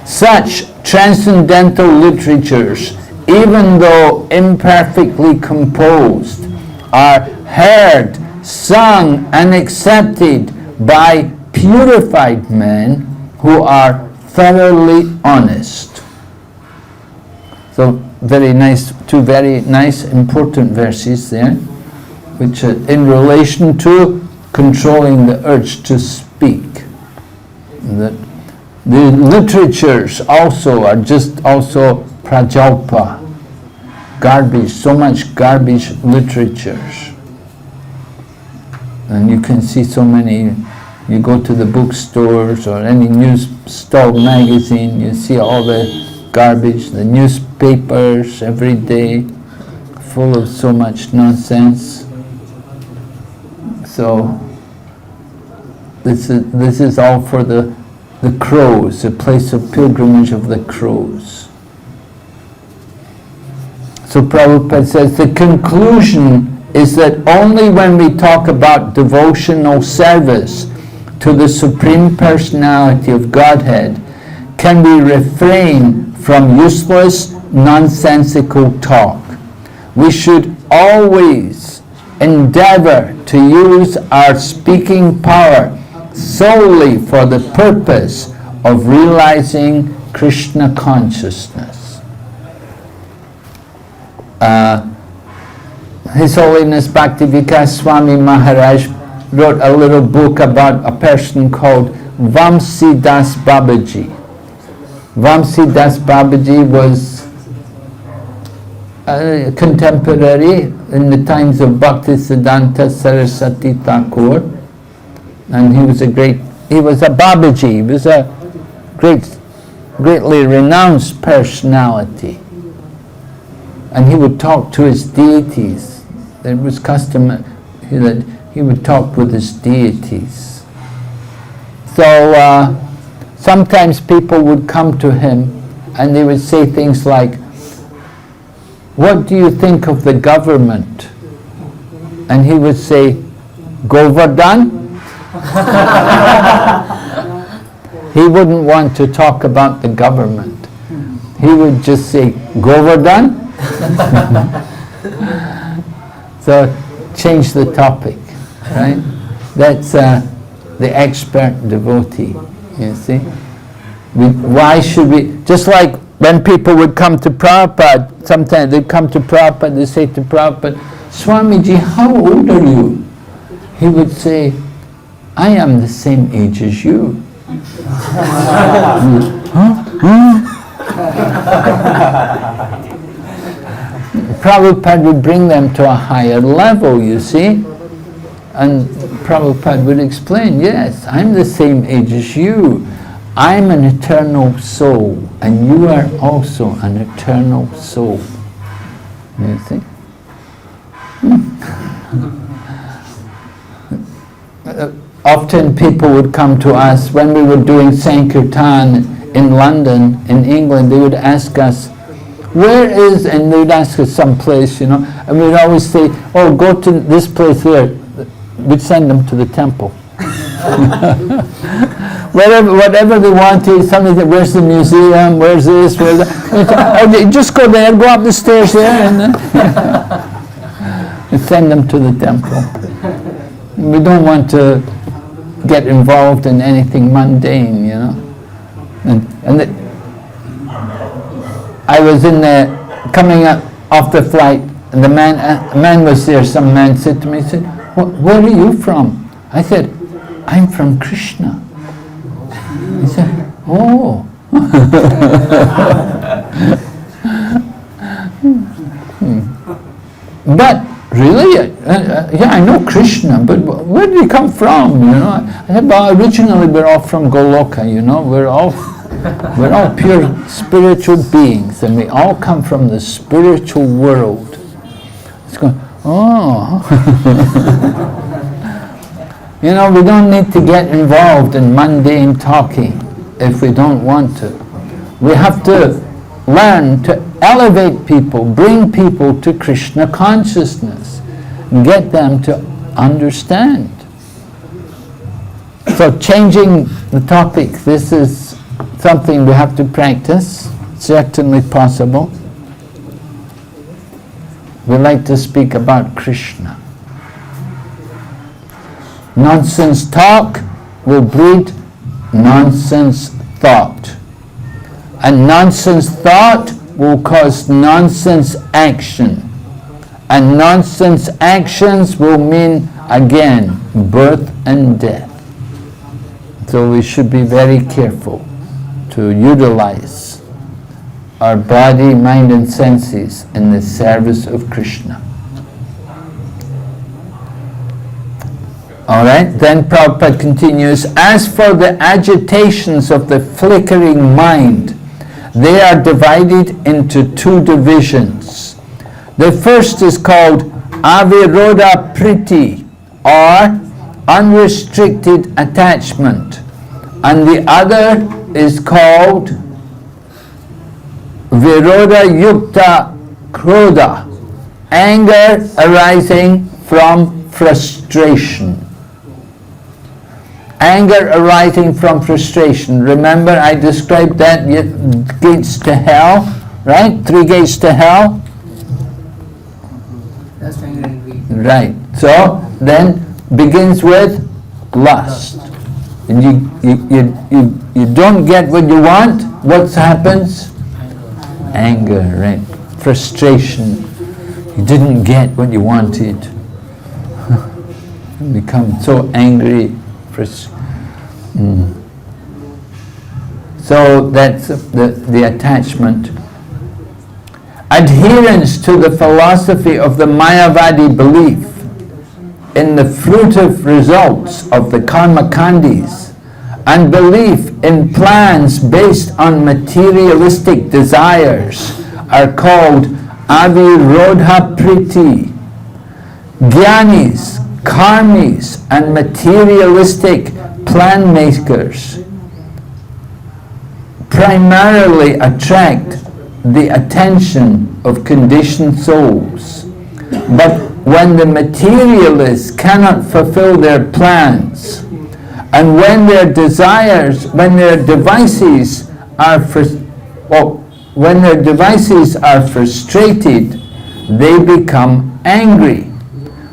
Such transcendental literatures, even though imperfectly composed, are heard, sung, and accepted by purified men who are thoroughly honest. So very nice, two very nice important verses there, which are in relation to controlling the urge to speak. That the literatures also are just also prajalpa, garbage, so much garbage literatures. And you can see so many, you go to the bookstores or any news stall magazine, you see all the garbage, the newspapers every day, full of so much nonsense. So this is all for the crows, the place of pilgrimage of the crows. So Prabhupada says the conclusion is that only when we talk about devotional service to the Supreme Personality of Godhead can we refrain from useless, nonsensical talk. We should always endeavor to use our speaking power solely for the purpose of realizing Krishna consciousness. His Holiness Bhaktivikas Swami Maharaj wrote a little book about a person called Vamsi Das Babaji. Vamsi Das Babaji was a contemporary in the times of Bhaktisiddhanta Saraswati Thakur, and he was a Babaji, he was a greatly renounced personality, and he would talk to his deities. It was customary that he would talk with his deities. So sometimes people would come to him and they would say things like, "What do you think of the government?" And he would say, "Govardhan." He wouldn't want to talk about the government. He would just say, "Govardhan." So change the topic, right? That's the expert devotee, you see. Why should we, just like when people would come to Prabhupada, sometimes they'd come to Prabhupada, they say to Prabhupada, "Swamiji, how old are you?" He would say, "I am the same age as you." Prabhupada would bring them to a higher level, you see. And Prabhupada would explain, "Yes, I'm the same age as you. I'm an eternal soul, and you are also an eternal soul." You see? Often people would come to us when we were doing Sankirtan in London, in England. They would ask us, "Where is," and they would ask us some place, you know, and we'd always say, "Oh, go to this place there." We'd send them to the temple. Whatever they wanted, somebody said, "Where's the museum? Where's this? Where's that?" Oh, just go there, go up the stairs there, and then send them to the temple. We don't want to get involved in anything mundane, you know. I was coming up off the flight, and a man was there. Some man said to me, he said, "Where are you from?" I said, "I'm from Krishna." He said, "Oh." But really, yeah, I know Krishna, but where did he come from? You know, I said, well, originally we're all from Goloka. You know, we're all pure spiritual beings, and we all come from the spiritual world. It's going, oh. You know, we don't need to get involved in mundane talking if we don't want to. We have to learn to elevate people, bring people to Krishna consciousness, and get them to understand. So changing the topic, this is something we have to practice, certainly possible. We like to speak about Krishna. Nonsense talk will breed nonsense thought. And nonsense thought will cause nonsense action. And nonsense actions will mean, again, birth and death. So we should be very careful to utilize our body, mind and senses in the service of Krishna. Alright, then Prabhupada continues, as for the agitations of the flickering mind, they are divided into two divisions. The first is called aviroda priti, or unrestricted attachment, and the other is called viroda yukta krodha, anger arising from frustration. Anger arising from frustration. Remember, I described that gates to hell, right? 3 gates to hell. That's anger and greed. Right. So then begins with lust. And you don't get what you want. What happens? Anger, right? Frustration. You didn't get what you wanted. You become so angry. So that's the attachment. Adherence to the philosophy of the Mayavadi belief in the fruitive results of the karma kandis and belief in plans based on materialistic desires are called avirodha priti. Jnanis, karmis and materialistic plan makers primarily attract the attention of conditioned souls. But when the materialists cannot fulfill their plans, and when their devices are frustrated, they become angry.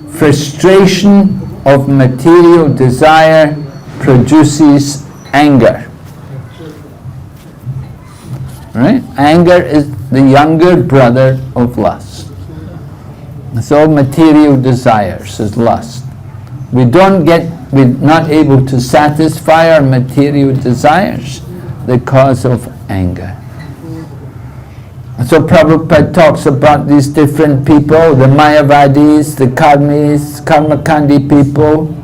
Frustration of material desire produces anger. Right? Anger is the younger brother of lust. So material desires is lust. We're not able to satisfy our material desires, the cause of anger. So Prabhupada talks about these different people, the Mayavadis, the Karmis, Karmakandi people,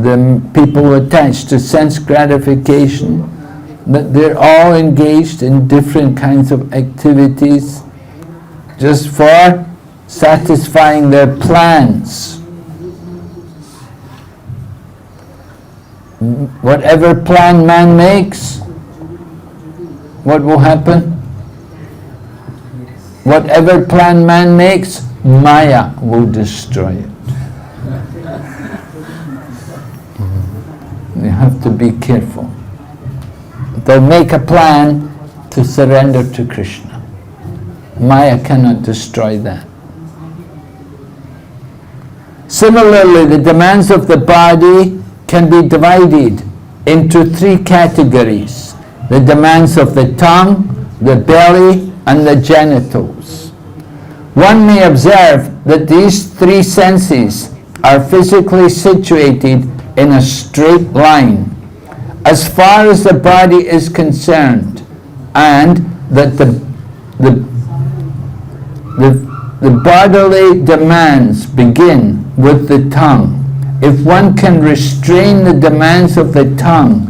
the people attached to sense gratification, that they're all engaged in different kinds of activities just for satisfying their plans. Whatever plan man makes, what will happen? Whatever plan man makes, Maya will destroy it. You have to be careful. They'll make a plan to surrender to Krishna. Maya cannot destroy that. Similarly, the demands of the body can be divided into 3 categories. The demands of the tongue, the belly, and the genitals. One may observe that these 3 senses are physically situated in a straight line. As far as the body is concerned, and that the bodily demands begin with the tongue. If one can restrain the demands of the tongue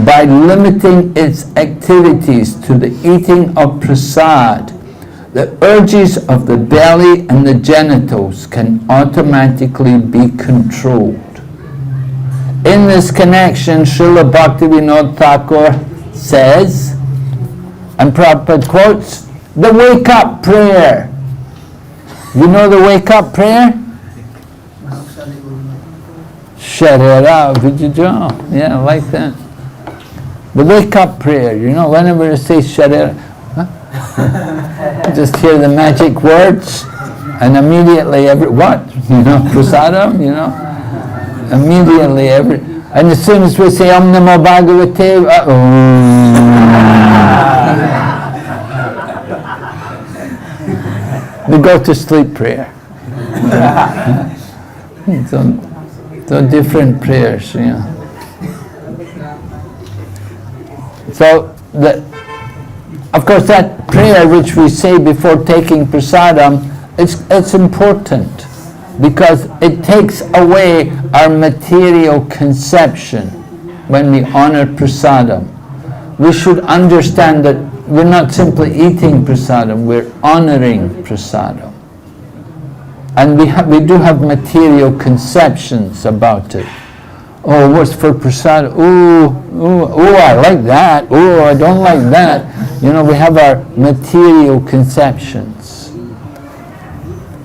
by limiting its activities to the eating of prasad, the urges of the belly and the genitals can automatically be controlled. In this connection, Srila Bhaktivinoda Thakur says, and Prabhupada quotes, the wake-up prayer. You know the wake-up prayer? Sharira Vijaja. Yeah, like that. The wake-up prayer, you know, whenever you say Sharira, just hear the magic words, and immediately what? You know, prasadam, you know? Immediately and as soon as we say Om Namo Bhagavate, we go to sleep prayer. So different prayers, you know. So of course that prayer which we say before taking prasadam, it's important because it takes away our material conception when we honor prasadam. We should understand that we're not simply eating prasadam, we're honoring prasadam. And we do have material conceptions about it. Oh, what's for prasadam? Oh, I like that. Oh, I don't like that. You know, we have our material conceptions.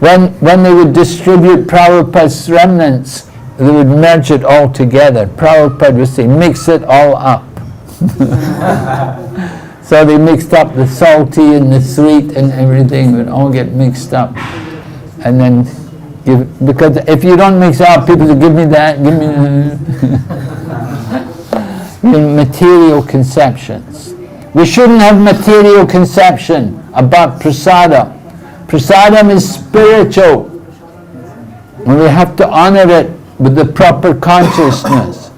When they would distribute Prabhupada's remnants, they would merge it all together. Prabhupada would say, mix it all up. So they mixed up the salty and the sweet and everything would all get mixed up. And then, because if you don't mix it up, people say, give me that, give me material conceptions. We shouldn't have material conception about prasadam. Prasadam is spiritual. And we have to honor it with the proper consciousness.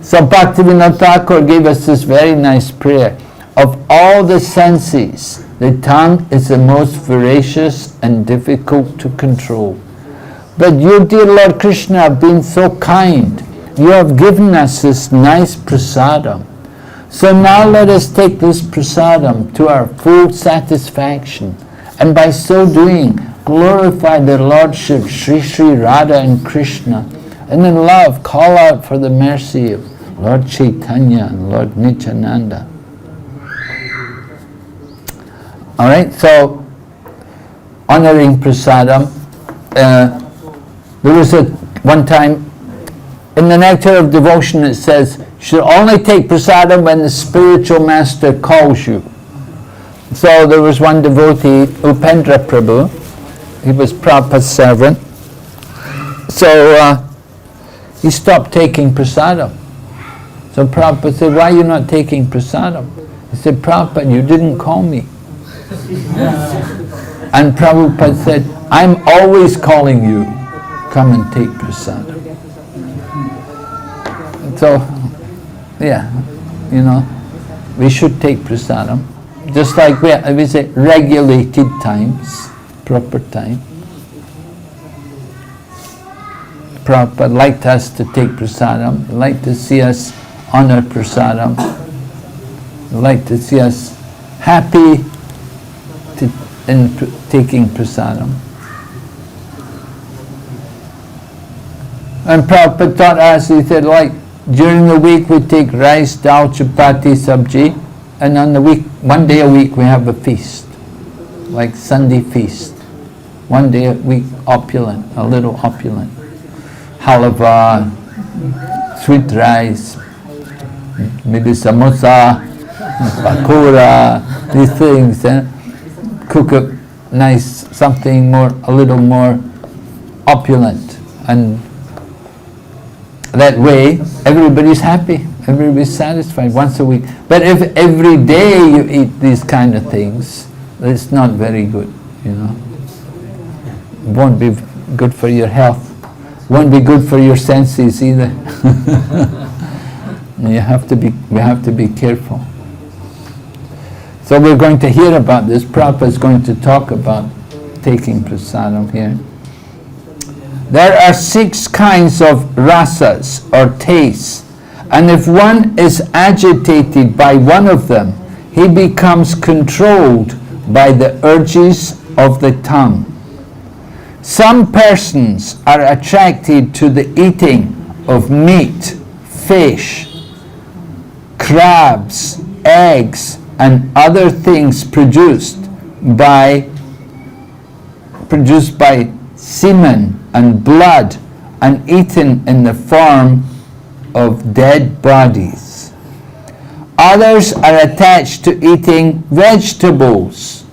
So Bhaktivinoda Thakur gave us this very nice prayer. Of all the senses, the tongue is the most voracious and difficult to control. But you, dear Lord Krishna, have been so kind. You have given us this nice prasadam. So now let us take this prasadam to our full satisfaction. And by so doing, glorify the Lordship Sri Sri Radha and Krishna. And in love, call out for the mercy of Lord Chaitanya and Lord Nityananda. Alright, so honoring prasadam. There was one time in the Nectar of Devotion it says, you should only take prasadam when the spiritual master calls you. So there was one devotee, Upendra Prabhu, he was Prabhupada's servant. So he stopped taking prasadam. So Prabhupada said, why are you not taking prasadam? He said, Prabhupada, you didn't call me. And Prabhupada said, I'm always calling you, come and take prasadam. So, yeah, you know, we should take prasadam. Just like we say, regulated times, proper time. Prabhupada liked us to take prasadam, liked to see us honor prasadam, liked to see us happy in taking prasadam. And Prabhupada taught us, he said, like, during the week we take rice, dal, chapati, sabji, and on the week, one day a week we have a feast, like Sunday feast. One day a week opulent, a little opulent. Halava, sweet rice, maybe samosa, pakora, these things. Cook up nice, something more, a little more opulent. And that way, everybody's happy, everybody's satisfied once a week. But if every day you eat these kind of things, it's not very good, you know. It won't be good for your health. Won't be good for your senses either. We have to be careful. So we're going to hear about this. Prabhupada is going to talk about taking prasadam here. There are 6 kinds of rasas or tastes, and if one is agitated by one of them, he becomes controlled by the urges of the tongue. Some persons are attracted to the eating of meat, fish, crabs, eggs, and other things produced by semen and blood and eaten in the form of dead bodies. Others are attached to eating vegetables,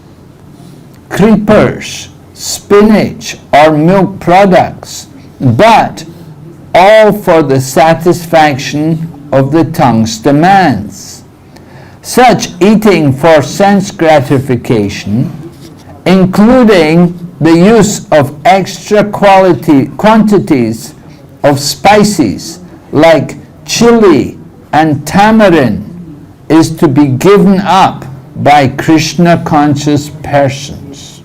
creepers, spinach, or milk products, but all for the satisfaction of the tongue's demands. Such eating for sense gratification, including the use of extra quantities of spices like chili and tamarind, is to be given up by Krishna conscious persons.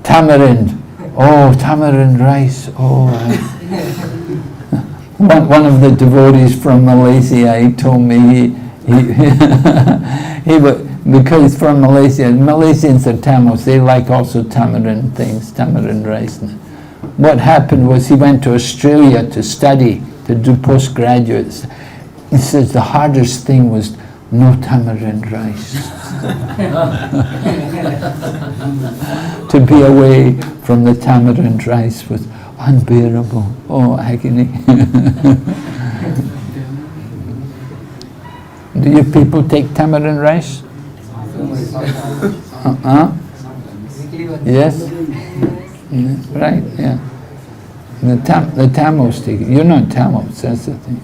Tamarind, oh, tamarind rice, oh. One of the devotees from Malaysia, he told me because he's from Malaysia, Malaysians are Tamils, they like also tamarind things, tamarind rice. What happened was he went to Australia to study, to do postgraduates. He says the hardest thing was no tamarind rice. To be away from the tamarind rice was unbearable. Oh, agony. Do you people take tamarind rice? Yes? Right, yeah. The Tamils take it. You're not Tamils, that's the thing.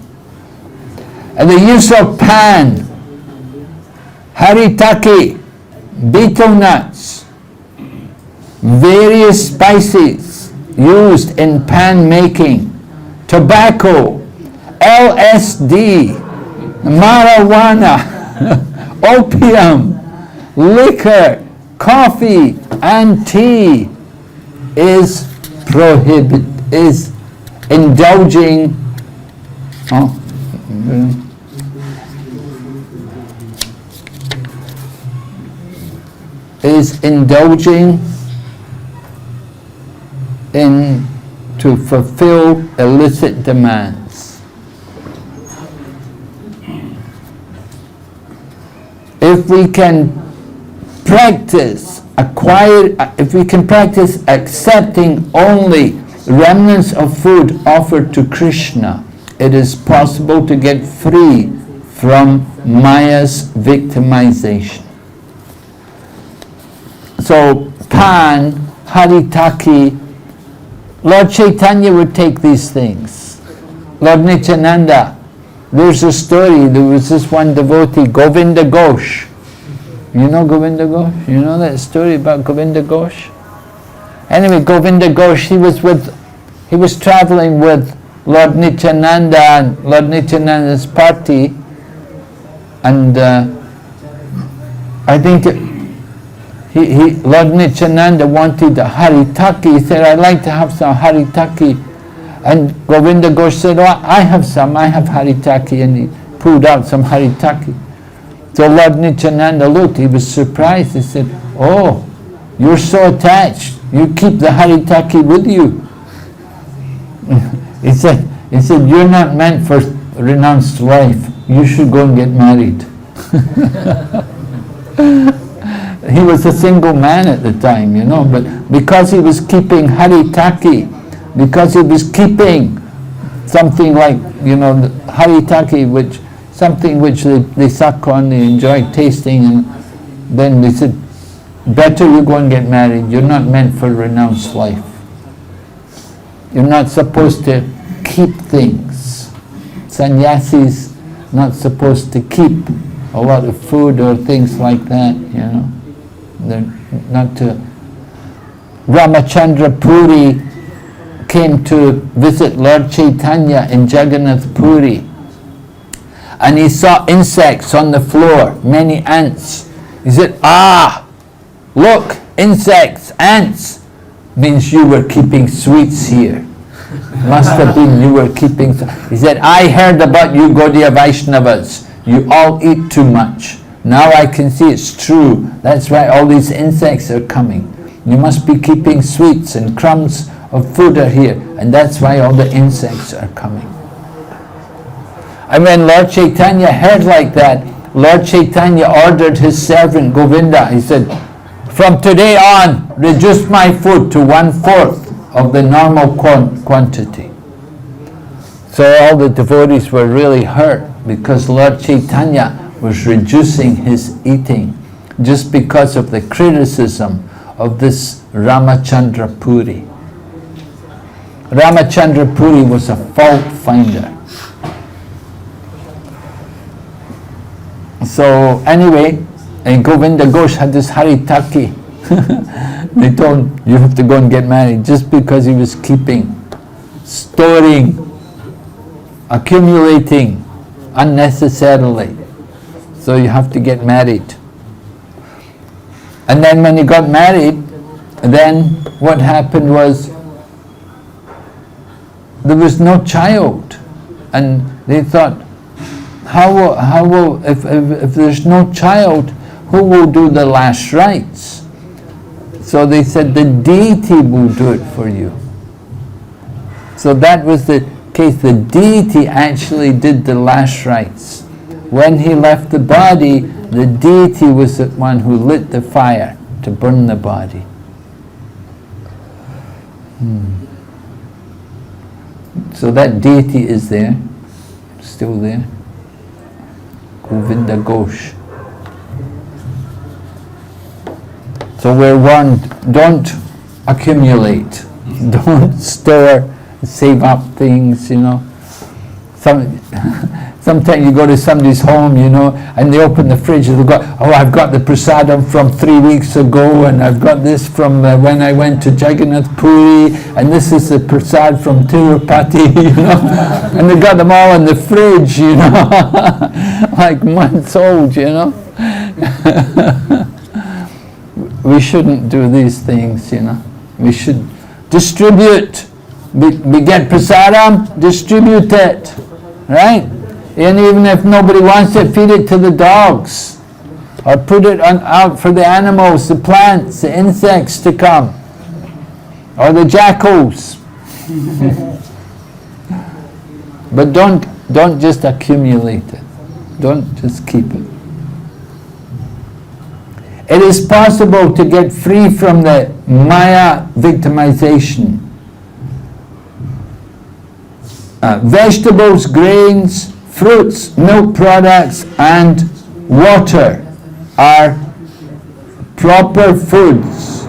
And the use of pan, haritaki, betel nuts, various spices used in pan making, tobacco, LSD, marijuana, opium, liquor, coffee, and tea is indulging in to fulfill illicit demands. If we can practice accepting only remnants of food offered to Krishna, it is possible to get free from Maya's victimization. So, pan, haritaki, Lord Chaitanya would take these things. Lord Nityananda, there's a story, there was this one devotee, Govinda Ghosh. You know Govinda Ghosh? You know that story about Govinda Ghosh? Anyway, Govinda Ghosh, he was traveling with Lord Nityananda and Lord Nityananda's party, and I think Lord Nityananda wanted a haritaki. He said, I'd like to have some haritaki. And Govinda Ghosh said, oh, I have haritaki, and he pulled out some haritaki. So Lord Nityananda looked, he was surprised. He said, oh, you're so attached, you keep the haritaki with you. He said, you're not meant for renounced life, you should go and get married. He was a single man at the time, but because he was keeping haritaki, because he was keeping something like, haritaki, something which they suck on, they enjoy tasting, and then they said, better you go and get married, you're not meant for renounced life. You're not supposed to keep things. Sannyasis not supposed to keep a lot of food or things like that, They're not to. Ramachandra Puri came to visit Lord Chaitanya in Jagannath Puri. and he saw insects on the floor, many ants. He said, "Ah, look, insects, ants." Means you were keeping sweets here. Must have been you were keeping. He said, "I heard about you Gaudiya Vaishnavas. You all eat too much. Now I can see it's true. That's why all these insects are coming. You must be keeping sweets and crumbs of food are here, and that's why all the insects are coming." And when Lord Chaitanya heard like that, Lord Chaitanya ordered his servant Govinda, he said, "From today on, reduce my food to 1/4 of the normal quantity." So all the devotees were really hurt because Lord Chaitanya was reducing his eating just because of the criticism of this Ramachandra Puri. Ramachandra Puri was a fault finder. So anyway, and Govinda Ghosh had this Haritaki. They told him, "You have to go and get married," just because he was keeping, storing, accumulating unnecessarily. So you have to get married. And then when he got married, then what happened was there was no child. And they thought, if there's no child, who will do the last rites? So they said, the deity will do it for you. So that was the case. The deity actually did the last rites. When he left the body, the deity was the one who lit the fire to burn the body. So that deity is there, still there. Govinda Ghosh. So we're warned, don't accumulate, don't store, save up things, you know. Sometimes you go to somebody's home, you know, and they open the fridge and they've got, "Oh, I've got the prasadam from 3 weeks ago, and I've got this from when I went to Jagannath Puri, and this is the prasad from Tirupati," you know, and they've got them all in the fridge, you know, like months old, you know. We shouldn't do these things, you know. We should distribute. We get prasadam, distribute it, right? And even if nobody wants it, feed it to the dogs, or put it out for the animals, the plants, the insects to come, or the jackals. But don't just accumulate it. Don't just keep it. It is possible to get free from the Maya victimization. Vegetables, grains, fruits, milk products, and water are proper foods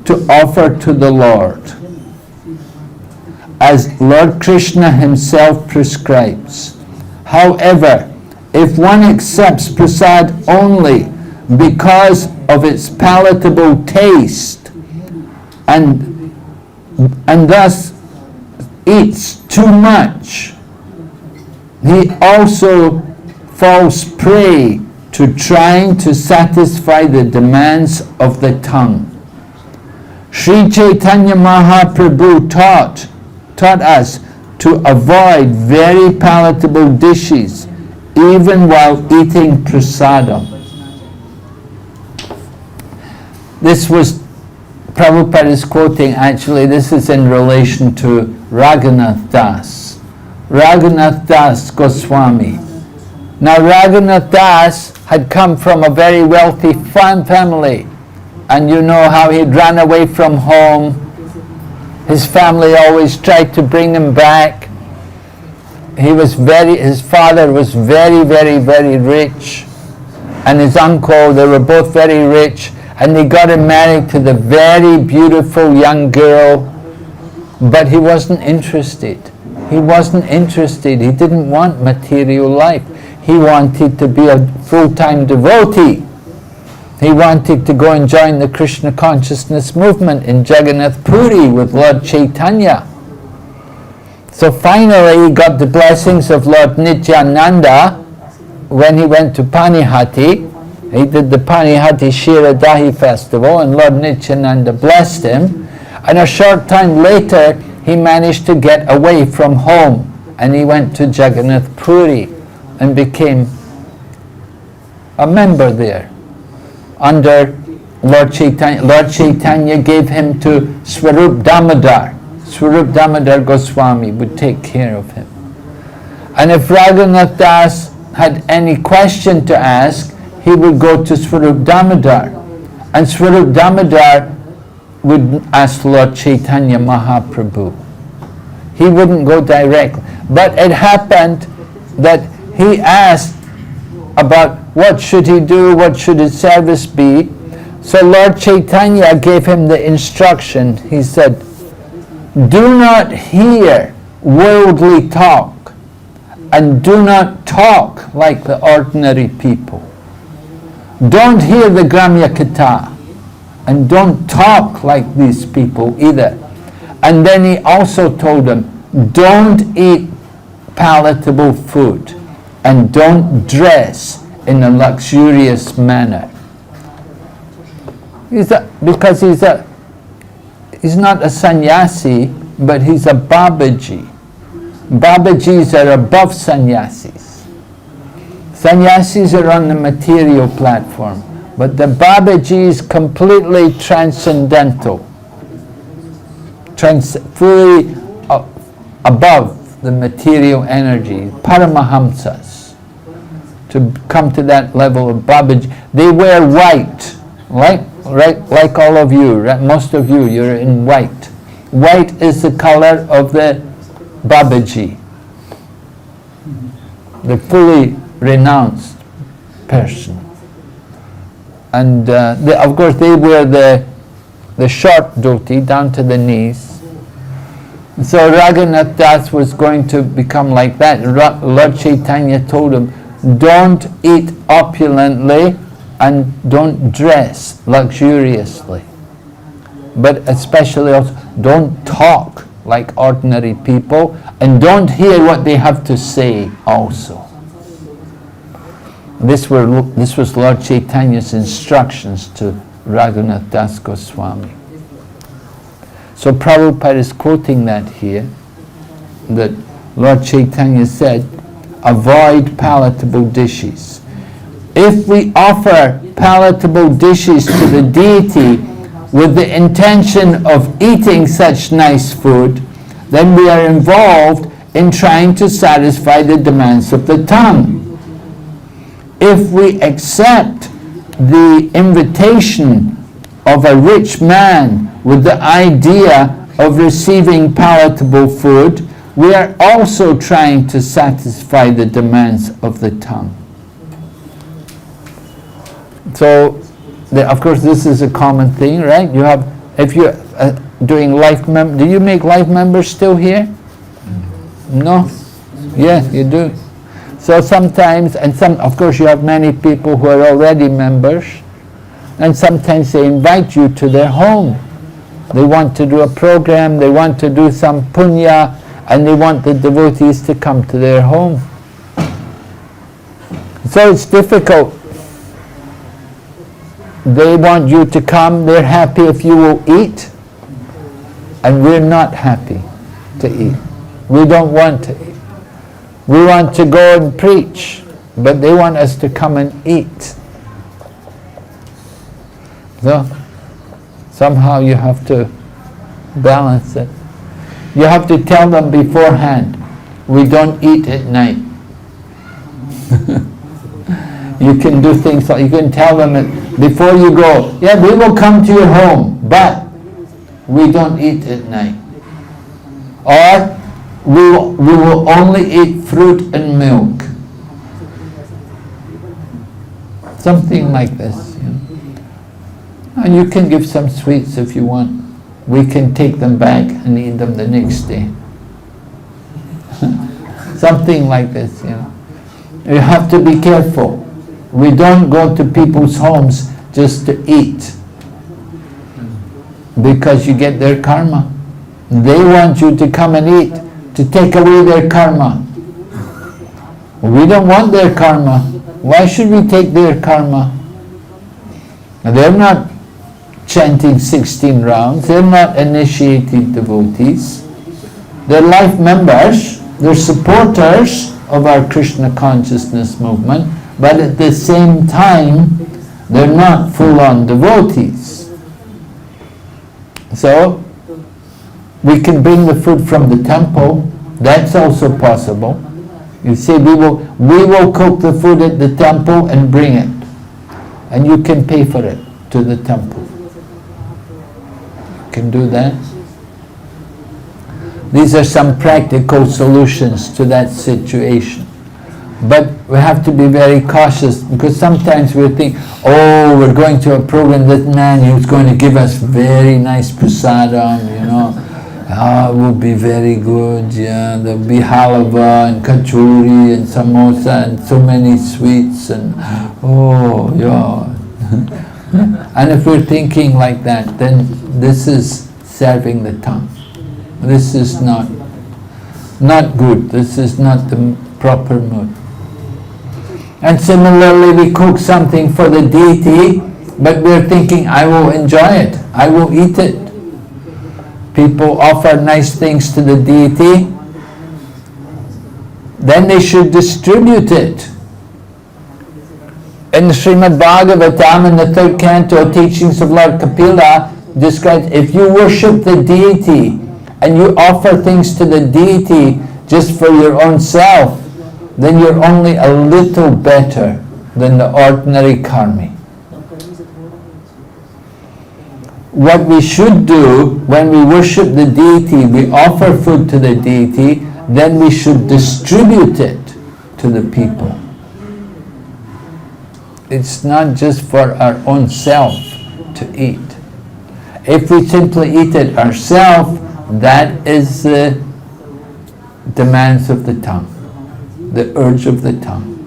to offer to the Lord, as Lord Krishna himself prescribes. However, if one accepts prasad only because of its palatable taste and thus eats too much, he also falls prey to trying to satisfy the demands of the tongue. Sri Chaitanya Mahaprabhu taught us to avoid very palatable dishes even while eating prasadam. This was, Prabhupada is quoting, actually this is in relation to Raghunath Das. Raghunath Das Goswami. Now Raghunath Das had come from a very wealthy family, and you know how he'd run away from home. His family always tried to bring him back. His father was very, very, very rich, and his uncle, they were both very rich, and they got him married to the very beautiful young girl, but he wasn't interested. He wasn't interested. He didn't want material life. He wanted to be a full-time devotee. He wanted to go and join the Krishna consciousness movement in Jagannath Puri with Lord Chaitanya. So finally he got the blessings of Lord Nityananda, when he went to Panihati, he did the Panihati Shiradahi festival, and Lord Nityananda blessed him. And a short time later, he managed to get away from home, and he went to Jagannath Puri and became a member there under Lord Chaitanya. Lord Chaitanya gave him to Swarup Damodar. Swarup Damodar Goswami would take care of him. And if Raghunath Das had any question to ask, he would go to Swarup Damodar. And Swarup Damodar would ask Lord Chaitanya Mahaprabhu. He wouldn't go directly. But it happened that he asked about what should he do, what should his service be. So Lord Chaitanya gave him the instruction. He said, do not hear worldly talk, and do not talk like the ordinary people. Don't hear the Gramya Katha, and don't talk like these people either. And then he also told him, don't eat palatable food, and don't dress in a luxurious manner. Because he's not a sannyasi, but he's a Babaji. Babajis are above sannyasis. Sannyasis are on the material platform, but the Babaji is completely transcendental, fully above the material energy, Paramahamsas. To come to that level of Babaji, they wear white, like all of you, right? Most of you, you're in white. White is the color of the Babaji, the fully renounced person. And of course they wear the short dhoti down to the knees. So Raghunath Das was going to become like that. Lord Chaitanya told him, don't eat opulently and don't dress luxuriously. But especially also, don't talk like ordinary people, and don't hear what they have to say also. This was Lord Chaitanya's instructions to Raghunath Das Goswami. So Prabhupada is quoting that here, that Lord Chaitanya said, avoid palatable dishes. If we offer palatable dishes to the deity with the intention of eating such nice food, then we are involved in trying to satisfy the demands of the tongue. If we accept the invitation of a rich man with the idea of receiving palatable food, we are also trying to satisfy the demands of the tongue. So, of course, this is a common thing, right? You have, if you're doing life do you make life members still here? No? Yes, you do. So sometimes, of course you have many people who are already members, and sometimes they invite you to their home. They want to do a program, they want to do some punya, and they want the devotees to come to their home. So it's difficult. They want you to come, they're happy if you will eat, and we're not happy to eat. We don't want to eat. We want to go and preach, but they want us to come and eat. So, somehow you have to balance it. You have to tell them beforehand, we don't eat at night. You can do things like, you can tell them before you go, yeah, we will come to your home, but we don't eat at night. Or we will only eat fruit and milk. Something like this. You know? And you can give some sweets if you want. We can take them back and eat them the next day. Something like this, you know. You have to be careful. We don't go to people's homes just to eat, because you get their karma. They want you to come and eat to take away their karma. We don't want their karma. Why should we take their karma? Now, they're not chanting 16 rounds, they're not initiated devotees. They're life members, they're supporters of our Krishna consciousness movement, but at the same time, they're not full-on devotees. So, we can bring the food from the temple, that's also possible. You say, we will cook the food at the temple and bring it. And you can pay for it to the temple. You can do that. These are some practical solutions to that situation. But we have to be very cautious, because sometimes we think, oh, we're going to a program, that man who's going to give us very nice prasadam, you know. It will be very good, yeah. There'll be halava and kachori and samosa and so many sweets and oh, yeah. And if we're thinking like that, then this is serving the tongue. This is not good. This is not the proper mood. And similarly, we cook something for the deity, but we're thinking, I will enjoy it, I will eat it. People offer nice things to the deity, then they should distribute it. In the Srimad Bhagavatam, in the 3rd canto, teachings of Lord Kapila describes, if you worship the deity and you offer things to the deity just for your own self, then you're only a little better than the ordinary karmi. What we should do when we worship the deity, we offer food to the deity, then we should distribute it to the people. It's not just for our own self to eat. If we simply eat it ourselves, that is the demands of the tongue, the urge of the tongue.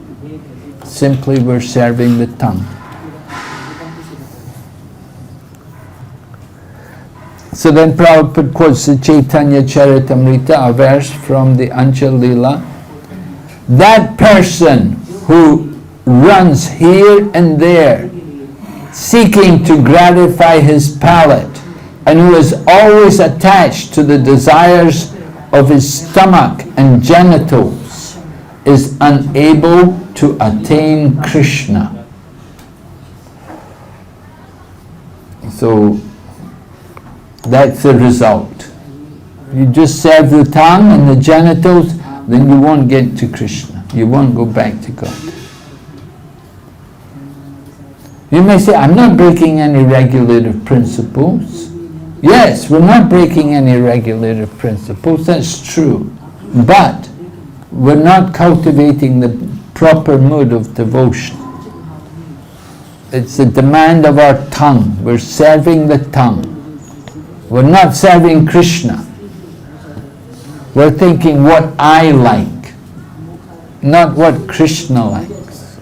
Simply we're serving the tongue. So then Prabhupada quotes the Chaitanya Charitamrita, a verse from the Anchal Leela. That person who runs here and there, seeking to gratify his palate, and who is always attached to the desires of his stomach and genitals, is unable to attain Krishna. So, that's the result. You just serve the tongue and the genitals, then you won't get to Krishna. You won't go back to God. You may say, I'm not breaking any regulative principles. Yes, we're not breaking any regulative principles, that's true. But we're not cultivating the proper mood of devotion. It's the demand of our tongue. We're serving the tongue. We're not serving Krishna. We're thinking what I like, not what Krishna likes.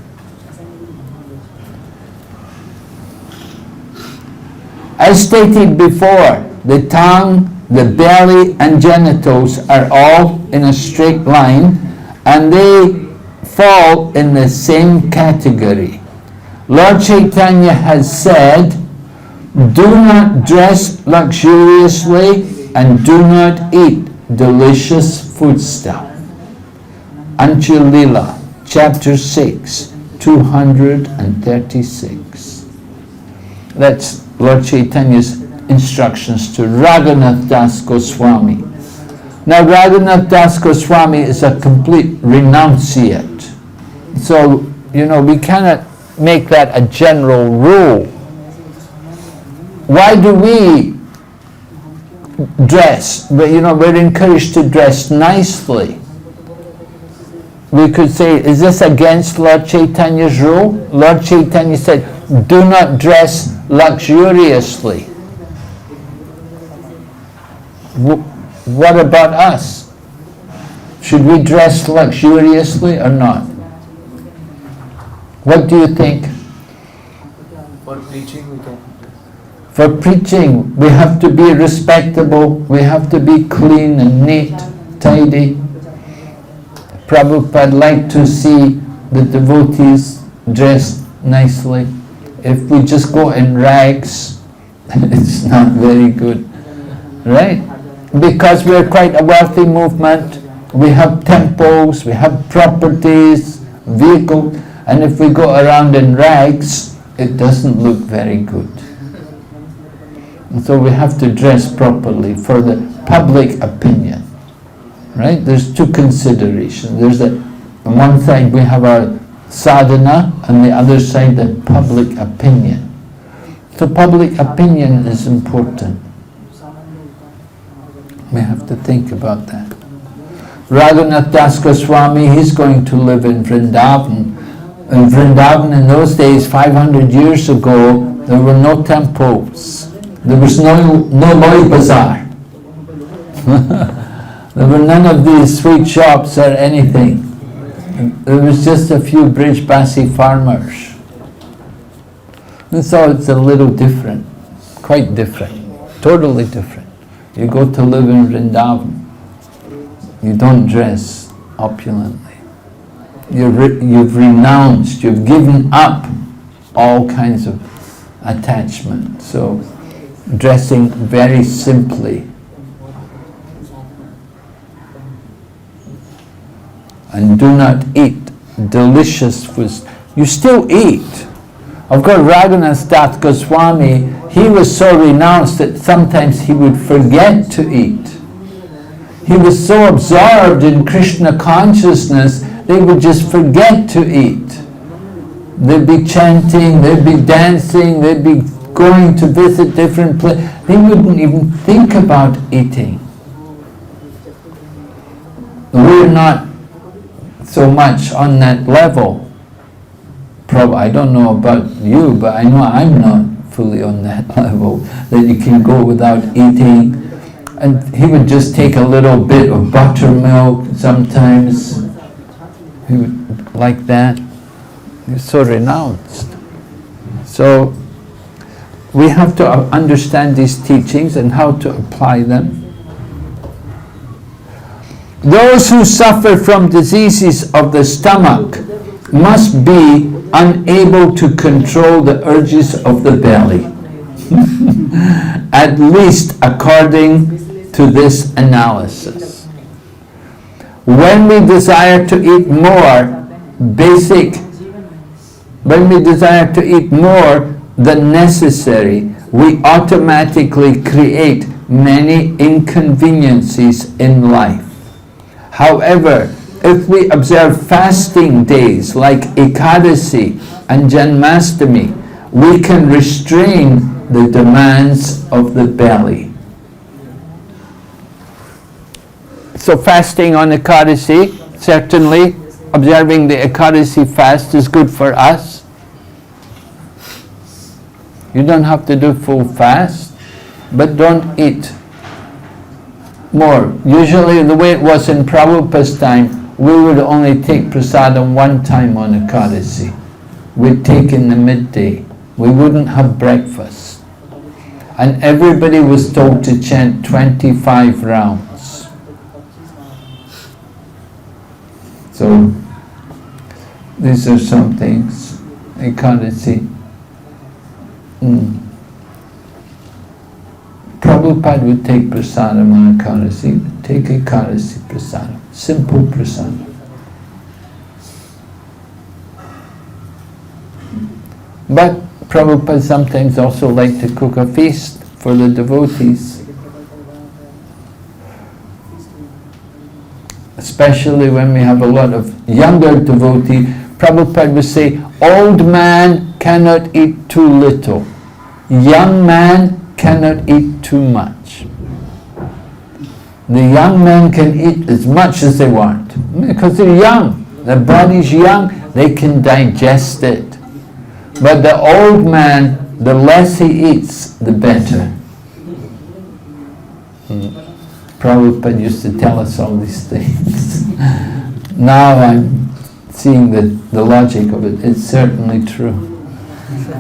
As stated before, the tongue, the belly and genitals are all in a straight line, and they fall in the same category. Lord Chaitanya has said, do not dress luxuriously and do not eat delicious foodstuff. Anchal Leela, chapter 6, 236. That's Lord Chaitanya's instructions to Raghunath Das Goswami. Now Raghunath Das Goswami is a complete renunciate. So, we cannot make that a general rule. Why do we dress? But we're encouraged to dress nicely. We could say, is this against Lord Chaitanya's rule? Lord Chaitanya said, do not dress luxuriously. What about us? Should we dress luxuriously or not? What do you think? For preaching, we can. For preaching, we have to be respectable, we have to be clean and neat, tidy. Prabhupada liked to see the devotees dressed nicely. If we just go in rags, it's not very good, right? Because we're quite a wealthy movement, we have temples, we have properties, vehicles, and if we go around in rags, it doesn't look very good. And so we have to dress properly for the public opinion, right? There's two considerations. There's on one side we have our sadhana, and the other side the public opinion. So public opinion is important. We have to think about that. Raghunath Das Goswami, he's going to live in Vrindavan. In Vrindavan in those days, 500 years ago, there were no temples. There was no NOI bazaar. There were none of these sweet shops or anything. There was just a few Brijbasi farmers. And so it's a little different, quite different, totally different. You go to live in Vrindavan, you don't dress opulently. You've renounced, you've given up all kinds of attachment. So dressing very simply. And do not eat delicious foods. You still eat. Of course, Raghunath Das Goswami, he was so renounced that sometimes he would forget to eat. He was so absorbed in Krishna consciousness, they would just forget to eat. They'd be chanting, they'd be dancing, they'd be going to visit different places. They wouldn't even think about eating. We're not so much on that level. I don't know about you, but I know I'm not fully on that level, that you can go without eating. And he would just take a little bit of buttermilk sometimes. He would like that. He was so renounced. So we have to understand these teachings and how to apply them. Those who suffer from diseases of the stomach must be unable to control the urges of the belly, at least according to this analysis. When we desire to eat more than necessary, we automatically create many inconveniences in life. However, if we observe fasting days like Ekadasi and Janmashtami, we can restrain the demands of the belly. So fasting on Ekadasi, certainly observing the Ekadasi fast is good for us. You don't have to do full fast, but don't eat more. Usually the way it was in Prabhupada's time, we would only take prasadam one time on Ekadasi. We'd take in the midday. We wouldn't have breakfast. And everybody was told to chant 25 rounds. So these are some things. Ekadasi. Prabhupada would take prasadam on Ekadasi. Take Ekadasi prasadam. Simple prasadam. But Prabhupada sometimes also liked to cook a feast for the devotees. Especially when we have a lot of younger devotees, Prabhupada would say, old man cannot eat too little. Young man cannot eat too much. The young men can eat as much as they want because they're young. Their body's young, they can digest it. But the old man, the less he eats, the better. Prabhupada used to tell us all these things. Now I'm seeing the logic of it. It's certainly true.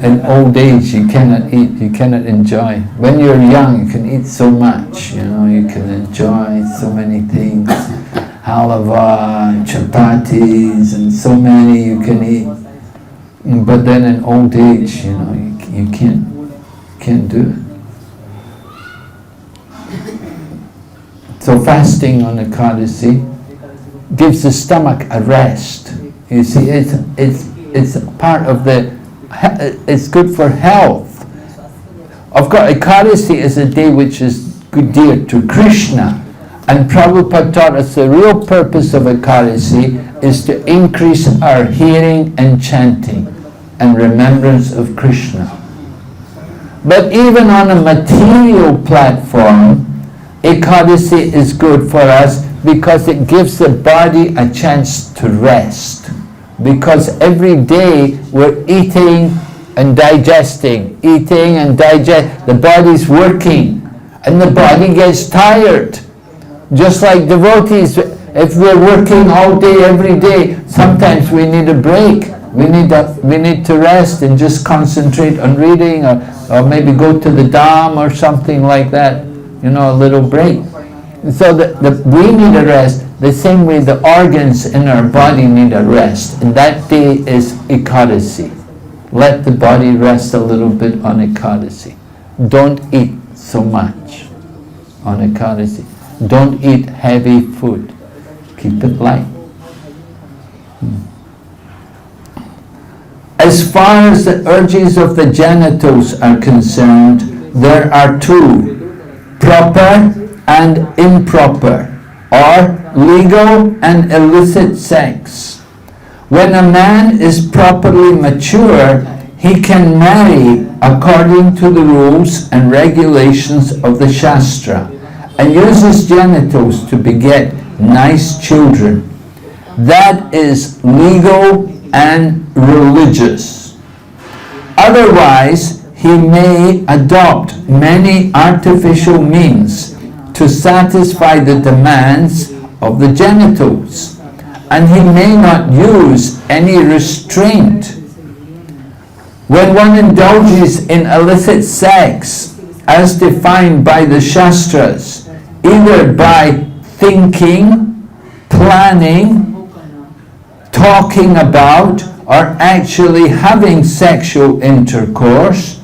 In old age you cannot eat, you cannot enjoy. When you're young you can eat so much, you can enjoy so many things. Halava, chapatis, and so many you can eat. But then in old age, you can't do it. So fasting on Ekadasi gives the stomach a rest. You see, it's part of it's good for health. Of course, Ekadasi is a day which is dear to Krishna. And Prabhupada taught us the real purpose of Ekadasi is to increase our hearing and chanting and remembrance of Krishna. But even on a material platform, Ekadasi is good for us because it gives the body a chance to rest. Because every day we're eating and digesting, the body's working, and the body gets tired. Just like devotees, if we're working all day, every day, sometimes we need a break. We need to rest and just concentrate on reading, or maybe go to the dam or something like that, a little break. So we need a rest, the same way the organs in our body need a rest. And that day is Ekadasi. Let the body rest a little bit on Ekadasi. Don't eat so much on Ekadasi. Don't eat heavy food. Keep it light. As far as the urges of the genitals are concerned, there are two, proper and improper, or legal and illicit sex. When a man is properly mature, he can marry according to the rules and regulations of the Shastra, and use his genitals to beget nice children. That is legal and religious. Otherwise, he may adopt many artificial means to satisfy the demands of the genitals, and he may not use any restraint. When one indulges in illicit sex, as defined by the Shastras, either by thinking, planning, talking about, or actually having sexual intercourse,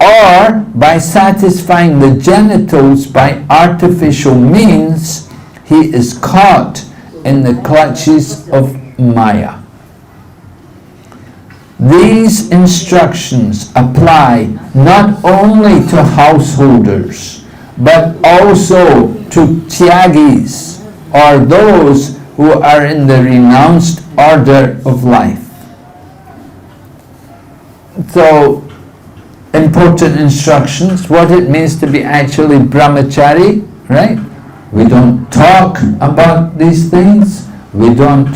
or by satisfying the genitals by artificial means, he is caught in the clutches of Maya. These instructions apply not only to householders, but also to tyagis, or those who are in the renounced order of life. So, important instructions, what it means to be actually brahmachari, right? We don't talk about these things, we don't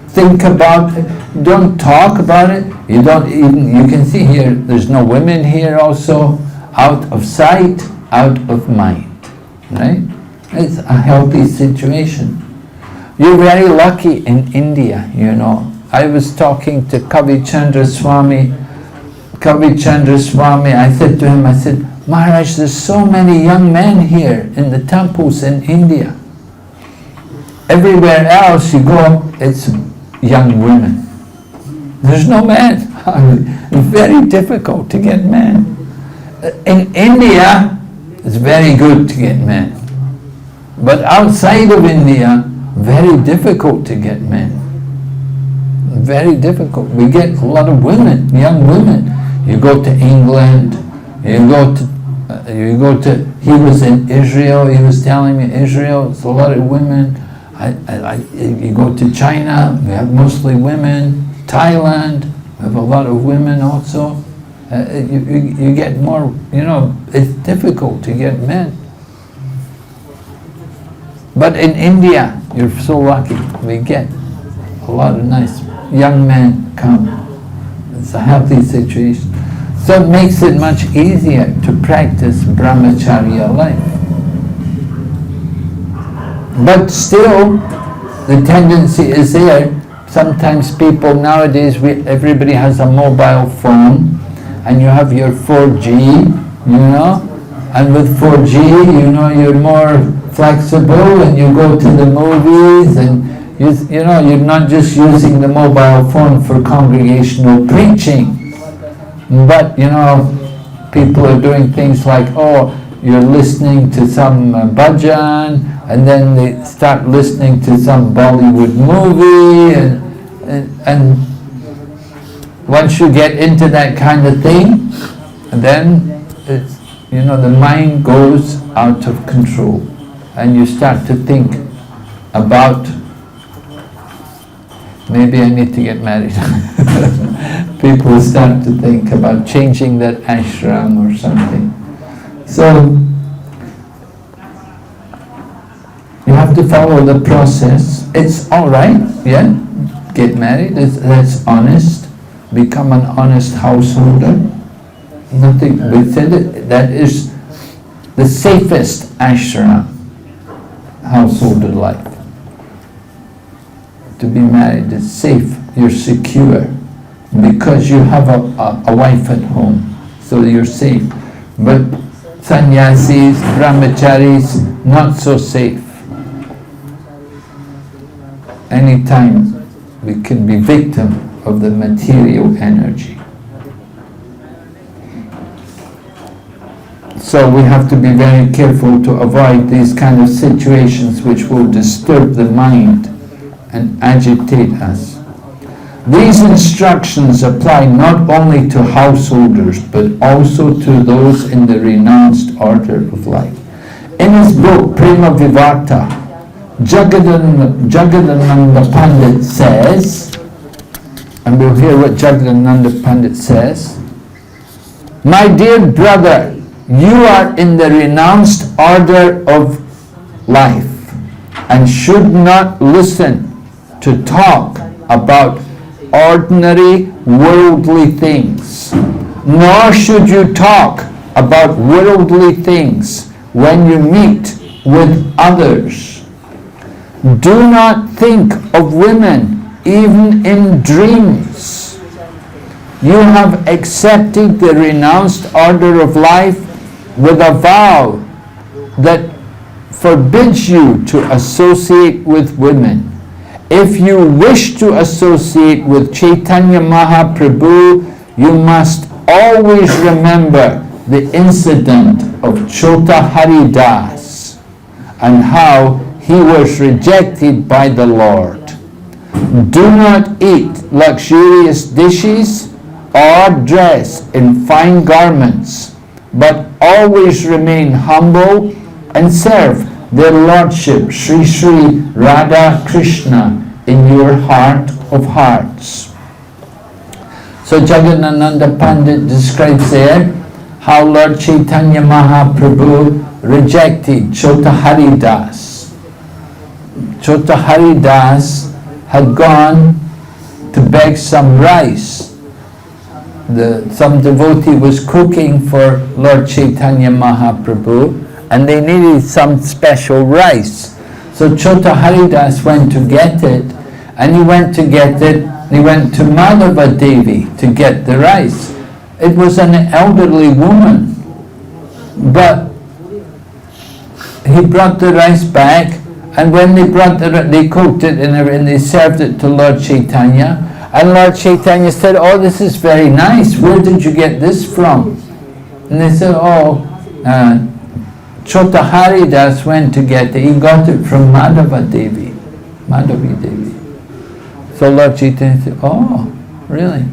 think about it, don't talk about it, you can see here, there's no women here also, out of sight, out of mind, right? It's a healthy situation. You're very lucky in India, I was talking to Kavi Chandra Swami, I said to him, Maharaj, there's so many young men here in the temples in India. Everywhere else you go, it's young women. There's no men. It's very difficult to get men. In India, it's very good to get men. But outside of India, very difficult to get men. Very difficult. We get a lot of women, young women. You go to England, he was in Israel, he was telling me Israel, it's a lot of women. You go to China, we have mostly women. Thailand, we have a lot of women also. You get more, it's difficult to get men. But in India, you're so lucky, we get a lot of nice young men come. It's a healthy situation. So it makes it much easier to practice brahmacharya life. But still, the tendency is there. Sometimes people nowadays, everybody has a mobile phone, and you have your 4G, and with 4G, you're more flexible, and you go to the movies, and You know, you're not just using the mobile phone for congregational preaching, but you know, people are doing things like, oh, you're listening to some bhajan, and then they start listening to some Bollywood movie, and once you get into that kind of thing, then it's, you know, the mind goes out of control, and you start to think about, maybe I need to get married. People start to think about changing that ashram or something. So you have to follow the process. It's all right, yeah, get married, that's honest. Become an honest householder. Nothing, we said it, that is the safest ashram, householder life. To be married is safe, you're secure, because you have a wife at home, so you're safe. But sannyasis, brahmacharis, not so safe. Anytime we can be victim of the material energy. So we have to be very careful to avoid these kind of situations which will disturb the mind and agitate us. These instructions apply not only to householders but also to those in the renounced order of life. In his book Prema Vivata, Jagadananda Pandit says, and we'll hear what Jagadananda Pandit says, my dear brother, you are in the renounced order of life and should not listen to talk about ordinary worldly things, nor should you talk about worldly things when you meet with others. Do not think of women even in dreams. You have accepted the renounced order of life with a vow that forbids you to associate with women. If you wish to associate with Chaitanya Mahaprabhu, you must always remember the incident of Chota Haridas and how he was rejected by the Lord. Do not eat luxurious dishes or dress in fine garments, but always remain humble and serve their Lordship Sri Sri Radha Krishna in your heart of hearts. So Jagadananda Pandit describes there how Lord Chaitanya Mahaprabhu rejected Chota Haridas. Chota Haridas had gone to beg some rice. Some devotee was cooking for Lord Chaitanya Mahaprabhu, and they needed some special rice. So Chota Haridas went to get it, and he went to Madhava Devi to get the rice. It was an elderly woman, but he brought the rice back, and when they cooked it and they served it to Lord Chaitanya, and Lord Chaitanya said, oh, this is very nice, where did you get this from? And they said, oh, Chota Haridas went to get it, he got it from Madhava Devi. So Lord Chaitanya said, oh, really?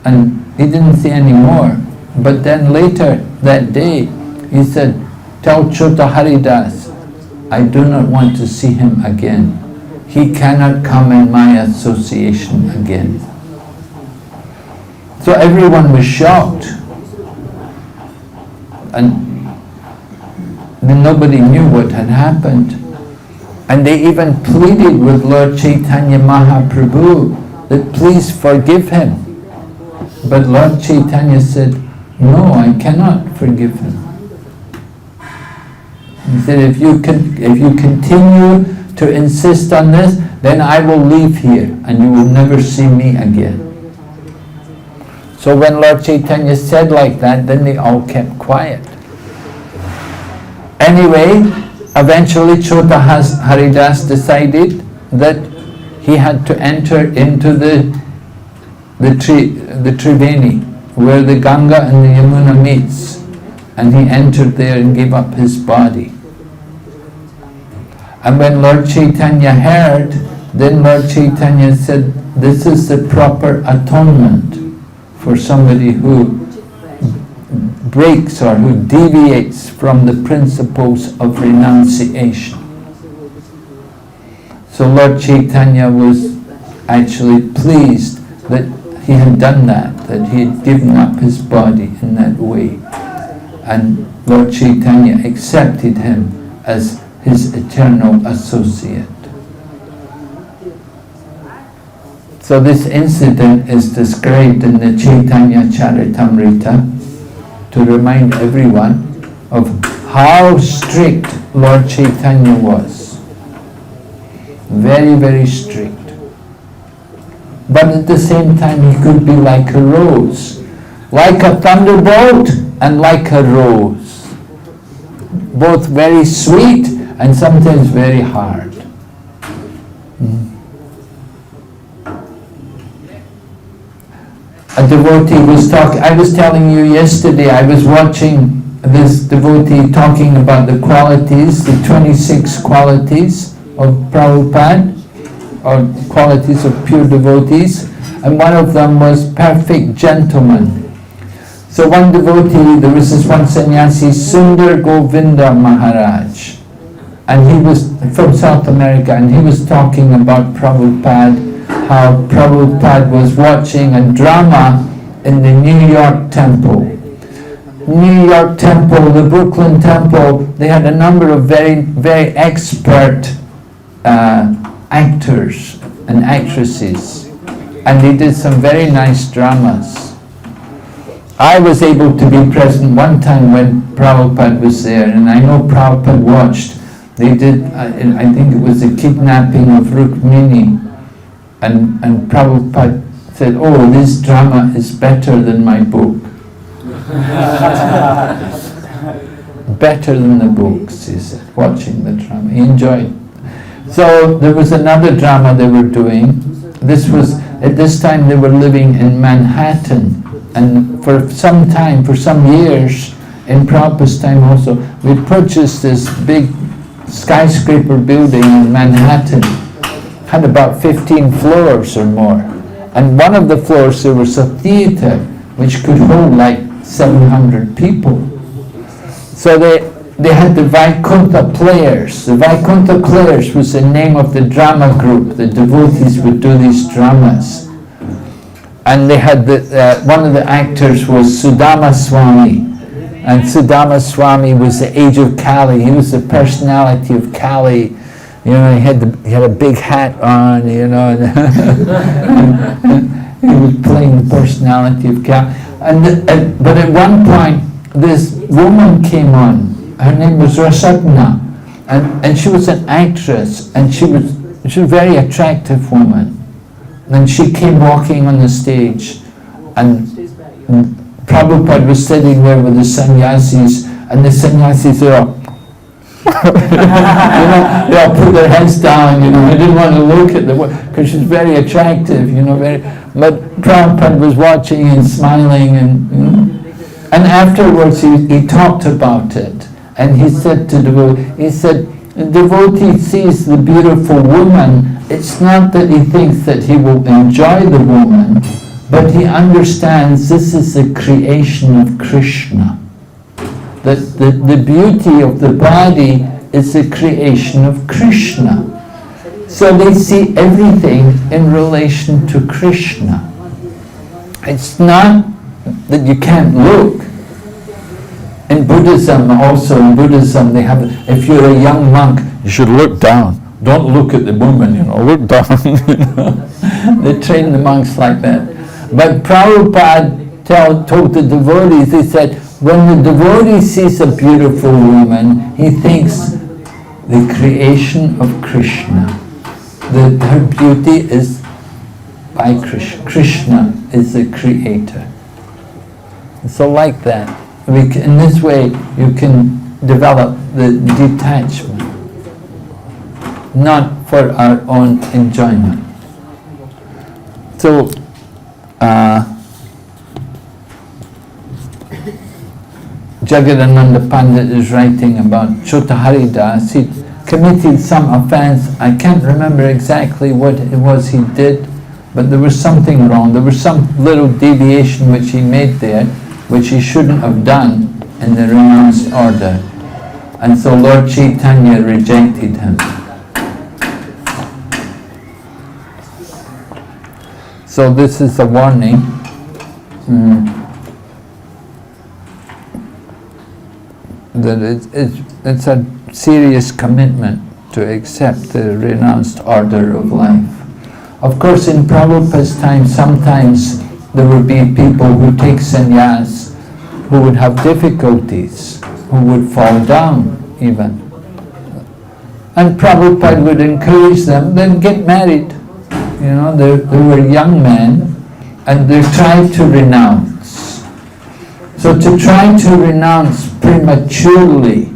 And he didn't say any more. But then later that day, he said, tell Chota Haridas, I do not want to see him again. He cannot come in my association again. So everyone was shocked. And then nobody knew what had happened. And they even pleaded with Lord Chaitanya Mahaprabhu that please forgive him. But Lord Chaitanya said, no, I cannot forgive him. He said, if you continue to insist on this, then I will leave here and you will never see me again. So when Lord Chaitanya said like that, then they all kept quiet. Anyway, eventually Chota Haridas decided that he had to enter into the Triveni, where the Ganga and the Yamuna meets, and he entered there and gave up his body. And when Lord Chaitanya heard, then Lord Chaitanya said, this is the proper atonement for somebody who breaks or who deviates from the principles of renunciation. So Lord Chaitanya was actually pleased that he had done that he had given up his body in that way. And Lord Chaitanya accepted him as his eternal associate. So this incident is described in the Chaitanya Charitamrita to remind everyone of how strict Lord Chaitanya was. Very, very strict. But at the same time he could be like a rose. Like a thunderbolt and like a rose. Both very sweet and sometimes very hard. A devotee was talking, I was telling you yesterday, I was watching this devotee talking about the qualities, the 26 qualities of Prabhupada, or qualities of pure devotees, and one of them was perfect gentleman. So one devotee, there was this one sannyasi, Sundar Govinda Maharaj, and he was from South America, and he was talking about Prabhupada, how Prabhupada was watching a drama in the New York Temple. New York Temple, the Brooklyn Temple, they had a number of very, very expert actors and actresses, and they did some very nice dramas. I was able to be present one time when Prabhupada was there, and I know Prabhupada watched. They did, I think it was the kidnapping of Rukmini, and Prabhupada said, oh, this drama is better than my book. Better than the books, he said, watching the drama. He enjoyed. So there was another drama they were doing. This was, at this time they were living in Manhattan, and for some time, for some years, in Prabhupada's time also, we purchased this big skyscraper building in Manhattan. Had about 15 floors or more. And one of the floors there was a theater which could hold like 700 people. So they had the Vaikuntha Players. The Vaikuntha Players was the name of the drama group. The devotees would do these dramas. And they had one of the actors was Sudama Swami. And Sudama Swami was the age of Kali. He was the personality of Kali. You know, he had a big hat on, you know, and he was playing the personality of Kali. But at one point, this woman came on. Her name was Rasagna, and she was an actress, and she was a very attractive woman. And she came walking on the stage, and Prabhupada was sitting there with the sannyasis, and the sannyasis are all, they all put their heads down, they didn't want to look at the woman, because she's very attractive, but Prabhupada was watching and smiling, and afterwards he talked about it, and he said to devotee, devotee sees the beautiful woman, it's not that he thinks that he will enjoy the woman, but he understands this is the creation of Krishna. That the beauty of the body is the creation of Krishna. So they see everything in relation to Krishna. It's not that you can't look. In Buddhism they have, if you're a young monk, you should look down. Don't look at the woman, look down. They train the monks like that. But Prabhupada told the devotees, he said, when the devotee sees a beautiful woman, he thinks the creation of Krishna. Her beauty is by Krishna. Krishna is the creator. So like that, in this way you can develop the detachment. not for our own enjoyment. So, Jagadananda Pandit is writing about Chotaharidas. He committed some offense. I can't remember exactly what it was he did, but there was something wrong. There was some little deviation which he made there, which he shouldn't have done in the renounced order. And so Lord Chaitanya rejected him. So this is a warning. That it's a serious commitment to accept the renounced order of life. Of course, in Prabhupada's time, sometimes there would be people who take sannyas who would have difficulties, who would fall down even. And Prabhupada would encourage them, then get married. You know, they were young men and they tried to renounce. So to try to renounce prematurely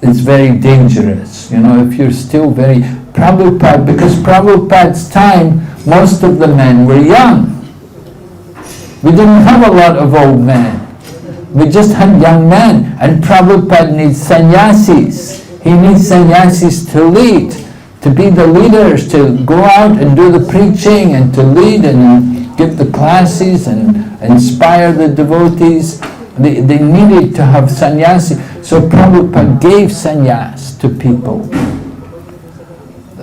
is very dangerous. You know, if you're still very... Prabhupada, because Prabhupada's time, most of the men were young. We didn't have a lot of old men. We just had young men. And Prabhupada needs sannyasis. He needs sannyasis to lead, to be the leaders, to go out and do the preaching and to lead and give the classes and inspire the devotees. They needed to have sannyasi. So Prabhupada gave sannyas to people.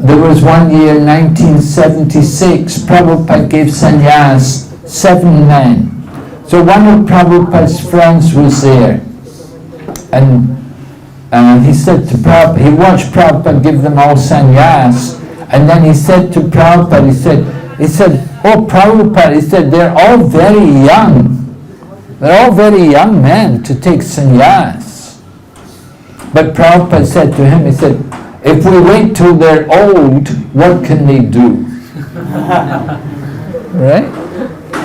There was one year, 1976, Prabhupada gave sannyas 7 men. So one of Prabhupada's friends was there. And he said to Prabhupada, he watched Prabhupada give them all sannyas. And then he said to Prabhupada, he said, oh Prabhupada, he said, they're all very young. They're all very young men to take sannyas. But Prabhupada said to him, he said, if we wait till they're old, what can they do? Right?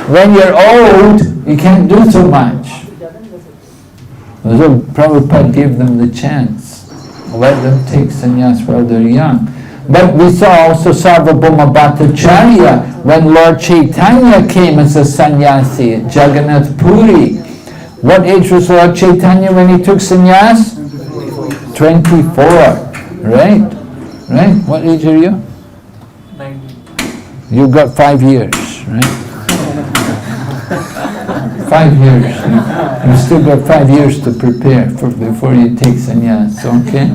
When you're old, you can't do so much. So Prabhupada gave them the chance. Let them take sannyas while they're young. But we saw also Sarvabhauma Bhattacharya when Lord Chaitanya came as a sannyasi at Jagannath Puri. What age was Lord Chaitanya when he took sannyas? 24. Right? Right? What age are you? 19. You've got 5 years, right? 5 years. You've still got 5 years to prepare before you take sannyas, okay?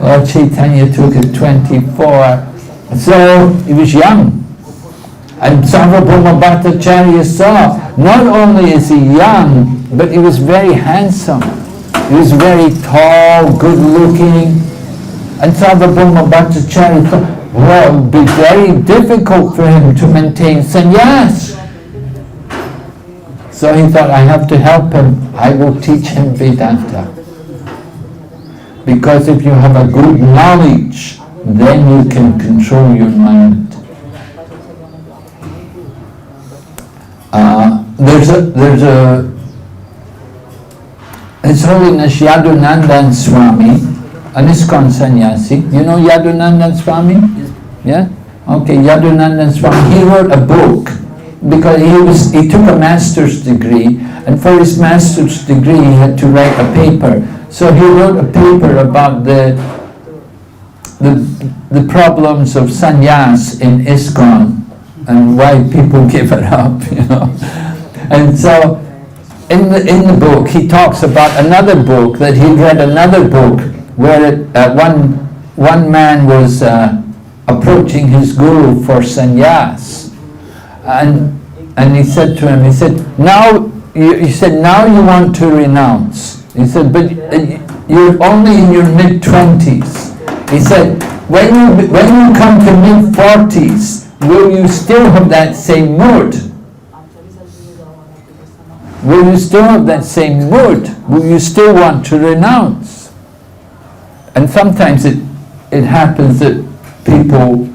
Lord Chaitanya took at 24. So he was young. And Sarvabhauma Bhattacharya saw, not only is he young, but he was very handsome. He was very tall, good looking. And Sarvabhauma Bhattacharya thought, well, it would be very difficult for him to maintain sannyas. So he thought, I have to help him. I will teach him Vedanta. Because if you have a good knowledge, then you can control your mind. There's a His Holiness Yadunandan Swami, an ISKCON sannyasi. You know Yadunandan Swami? Yeah? Okay, Yadunandan Swami, he wrote a book because he took a master's degree, and for his master's degree he had to write a paper. So he wrote a paper about the problems of sannyas in ISKCON and why people give it up, you know. And so in the book he talks about another book, that he read another book where one man was approaching his guru for sannyas, and he said to him, he said, now you want to renounce. He said, but you're only in your mid-20s. He said, when you come to mid-40s, will you still have that same mood? Will you still have that same mood? Will you still want to renounce? And sometimes it happens that people,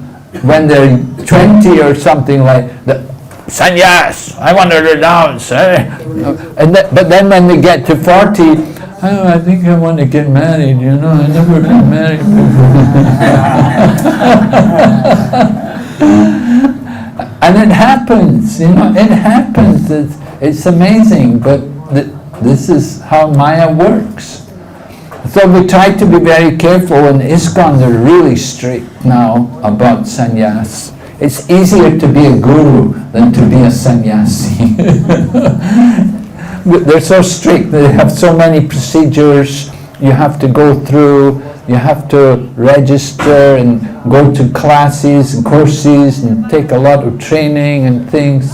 when they're 20 or something like that, sannyas, I want to renounce. But then when they get to 40, Oh, I think I want to get married, you know, I never been married before. And it happens, you know, it happens. It's amazing, but this is how Maya works. So we try to be very careful. In ISKCON, they're really strict now about sannyas. It's easier to be a guru than to be a sannyasi. They're so strict. They have so many procedures you have to go through. You have to register and go to classes and courses and take a lot of training and things.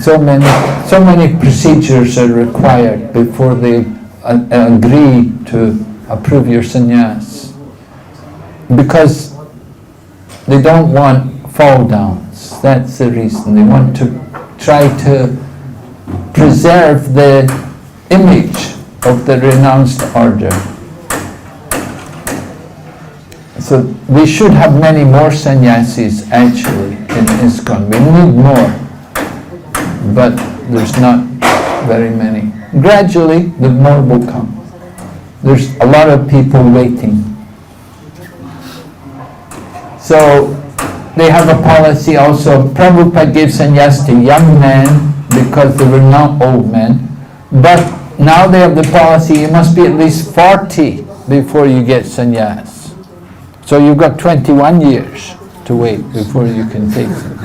So many procedures are required before they agree to approve your sannyas. Because they don't want fall downs. That's the reason. They want to try to preserve the image of the renounced order. So we should have many more sannyasis actually in ISKCON. We need more, but there's not very many. Gradually, the more will come. There's a lot of people waiting. So they have a policy also. Prabhupada gave sannyas to young men because they were not old men. But now they have the policy, you must be at least 40 before you get sannyas. So you've got 21 years to wait before you can take them.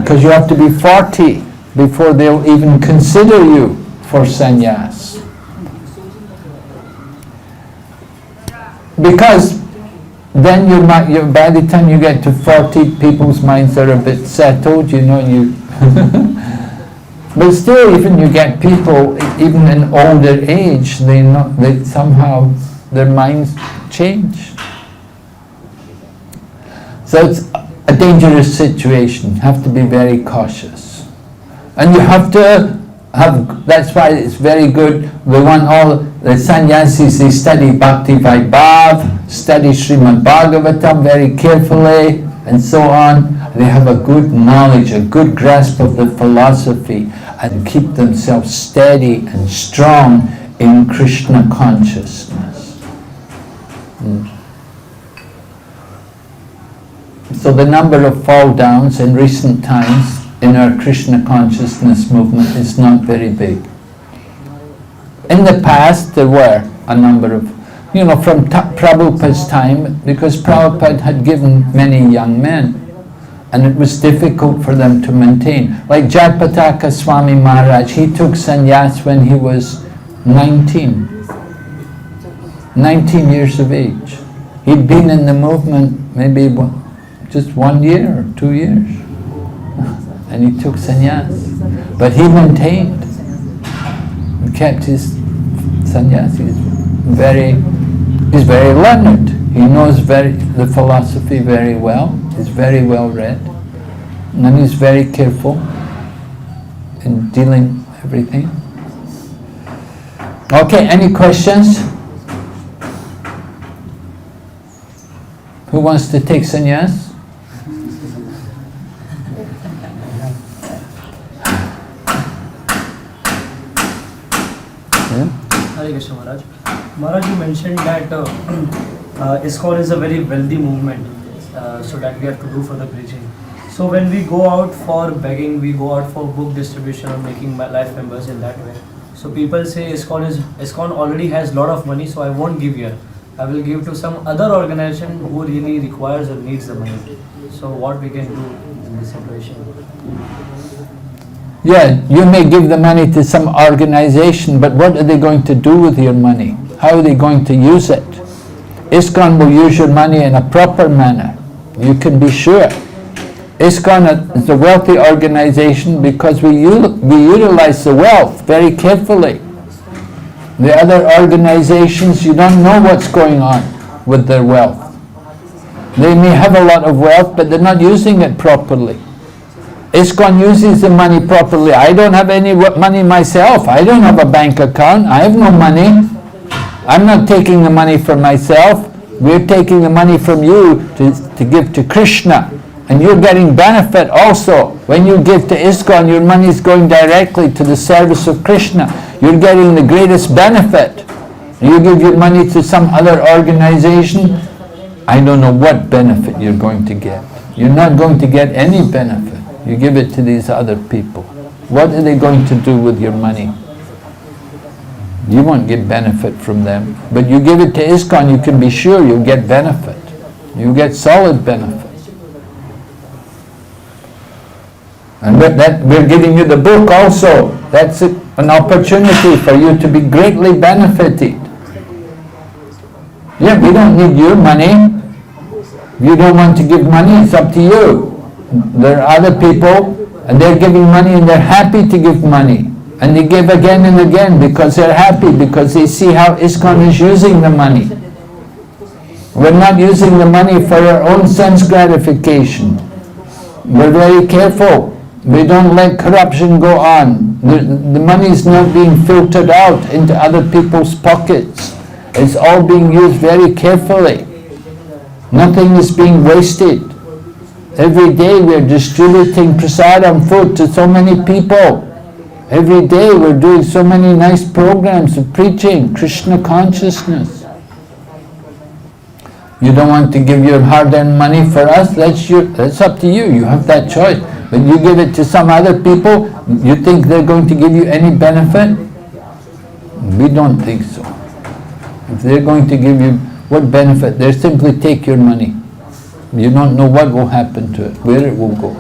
Because you have to be 40 before they'll even consider you for sannyas. Because then by the time you get to 40, people's minds are a bit settled, you know, but still, even you get people, even in older age, they somehow, their minds change. So it's a dangerous situation. You have to be very cautious. And you have to that's why it's very good. We want all the sannyasis, they study Bhakti Vaibhav, study Srimad Bhagavatam very carefully, and so on. They have a good knowledge, a good grasp of the philosophy, and keep themselves steady and strong in Krishna consciousness. So the number of fall downs in recent times in our Krishna consciousness movement is not very big. In the past there were a number of, from Prabhupada's time, because Prabhupada had given many young men and it was difficult for them to maintain. Like Jayapataka Swami Maharaj, he took sannyas when he was 19 years of age. He'd been in the movement maybe just 1 year or 2 years. And he took sannyas. But he maintained. He kept his sannyas. He's very learned. He knows the philosophy very well. He's very well read. And he's very careful in dealing with everything. Okay, any questions? Who wants to take sannyas? Hare Krishna Maharaj. Maharaj, you mentioned that ISKCON is a very wealthy movement, so that we have to do for the preaching. So when we go out for begging, we go out for book distribution or making life members in that way. So people say ISKCON already has lot of money, so I won't give here. I will give to some other organization who really requires or needs the money. So what we can do in this situation? Yeah, you may give the money to some organization, but what are they going to do with your money? How are they going to use it? ISKCON will use your money in a proper manner. You can be sure. ISKCON is a wealthy organization because we utilize the wealth very carefully. The other organizations, you don't know what's going on with their wealth. They may have a lot of wealth, but they're not using it properly. ISKCON uses the money properly. I don't have any money myself. I don't have a bank account. I have no money. I'm not taking the money for myself. We're taking the money from you to give to Krishna. And you're getting benefit also. When you give to ISKCON, your money is going directly to the service of Krishna. you're getting the greatest benefit. You give your money to some other organization, I don't know what benefit you're going to get. You're not going to get any benefit. You give it to these other people. What are they going to do with your money? You won't get benefit from them. But you give it to ISKCON, you can be sure you'll get benefit. You get solid benefit. And we're giving you the book also. That's an opportunity for you to be greatly benefited. Yeah, we don't need your money. If you don't want to give money, it's up to you. There are other people, and they're giving money, and they're happy to give money. And they give again and again because they're happy, because they see how ISKCON is using the money. We're not using the money for our own sense gratification. We're very careful. We don't let corruption go on. The money is not being filtered out into other people's pockets. It's all being used very carefully. Nothing is being wasted. Every day we're distributing prasadam food to so many people. Every day we're doing so many nice programs of preaching Krishna consciousness. You don't want to give your hard-earned money for us? That's up to you. You have that choice. But you give it to some other people, you think they're going to give you any benefit? We don't think so. If they're going to give you what benefit? They simply take your money. You don't know what will happen to it, where it will go.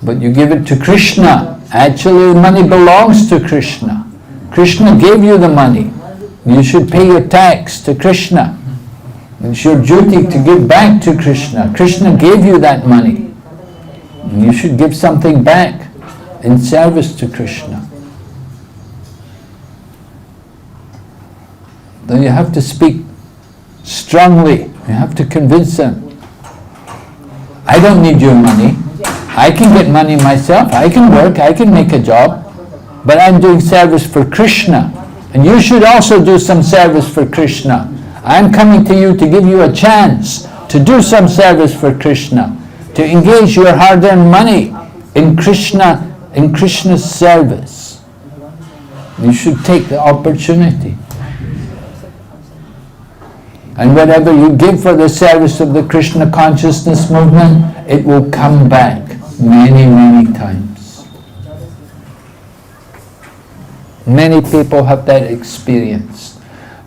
But you give it to Krishna. Actually, the money belongs to Krishna. Krishna gave you the money. You should pay your tax to Krishna. It's your duty to give back to Krishna. Krishna gave you that money. You should give something back in service to Krishna. Then you have to speak strongly. You have to convince them. I don't need your money. I can get money myself. I can work. I can make a job. But I'm doing service for Krishna. And you should also do some service for Krishna. I'm coming to you to give you a chance to do some service for Krishna, to engage your hard-earned money in Krishna's service. You should take the opportunity. And whatever you give for the service of the Krishna consciousness movement, it will come back many, many times. Many people have that experience.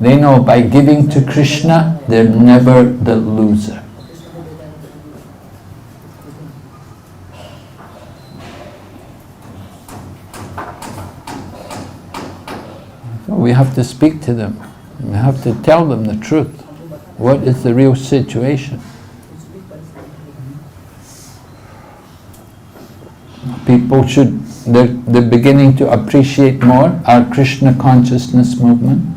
They know by giving to Krishna, they're never the loser. So we have to speak to them. We have to tell them the truth. What is the real situation? People they're beginning to appreciate more our Krishna consciousness movement.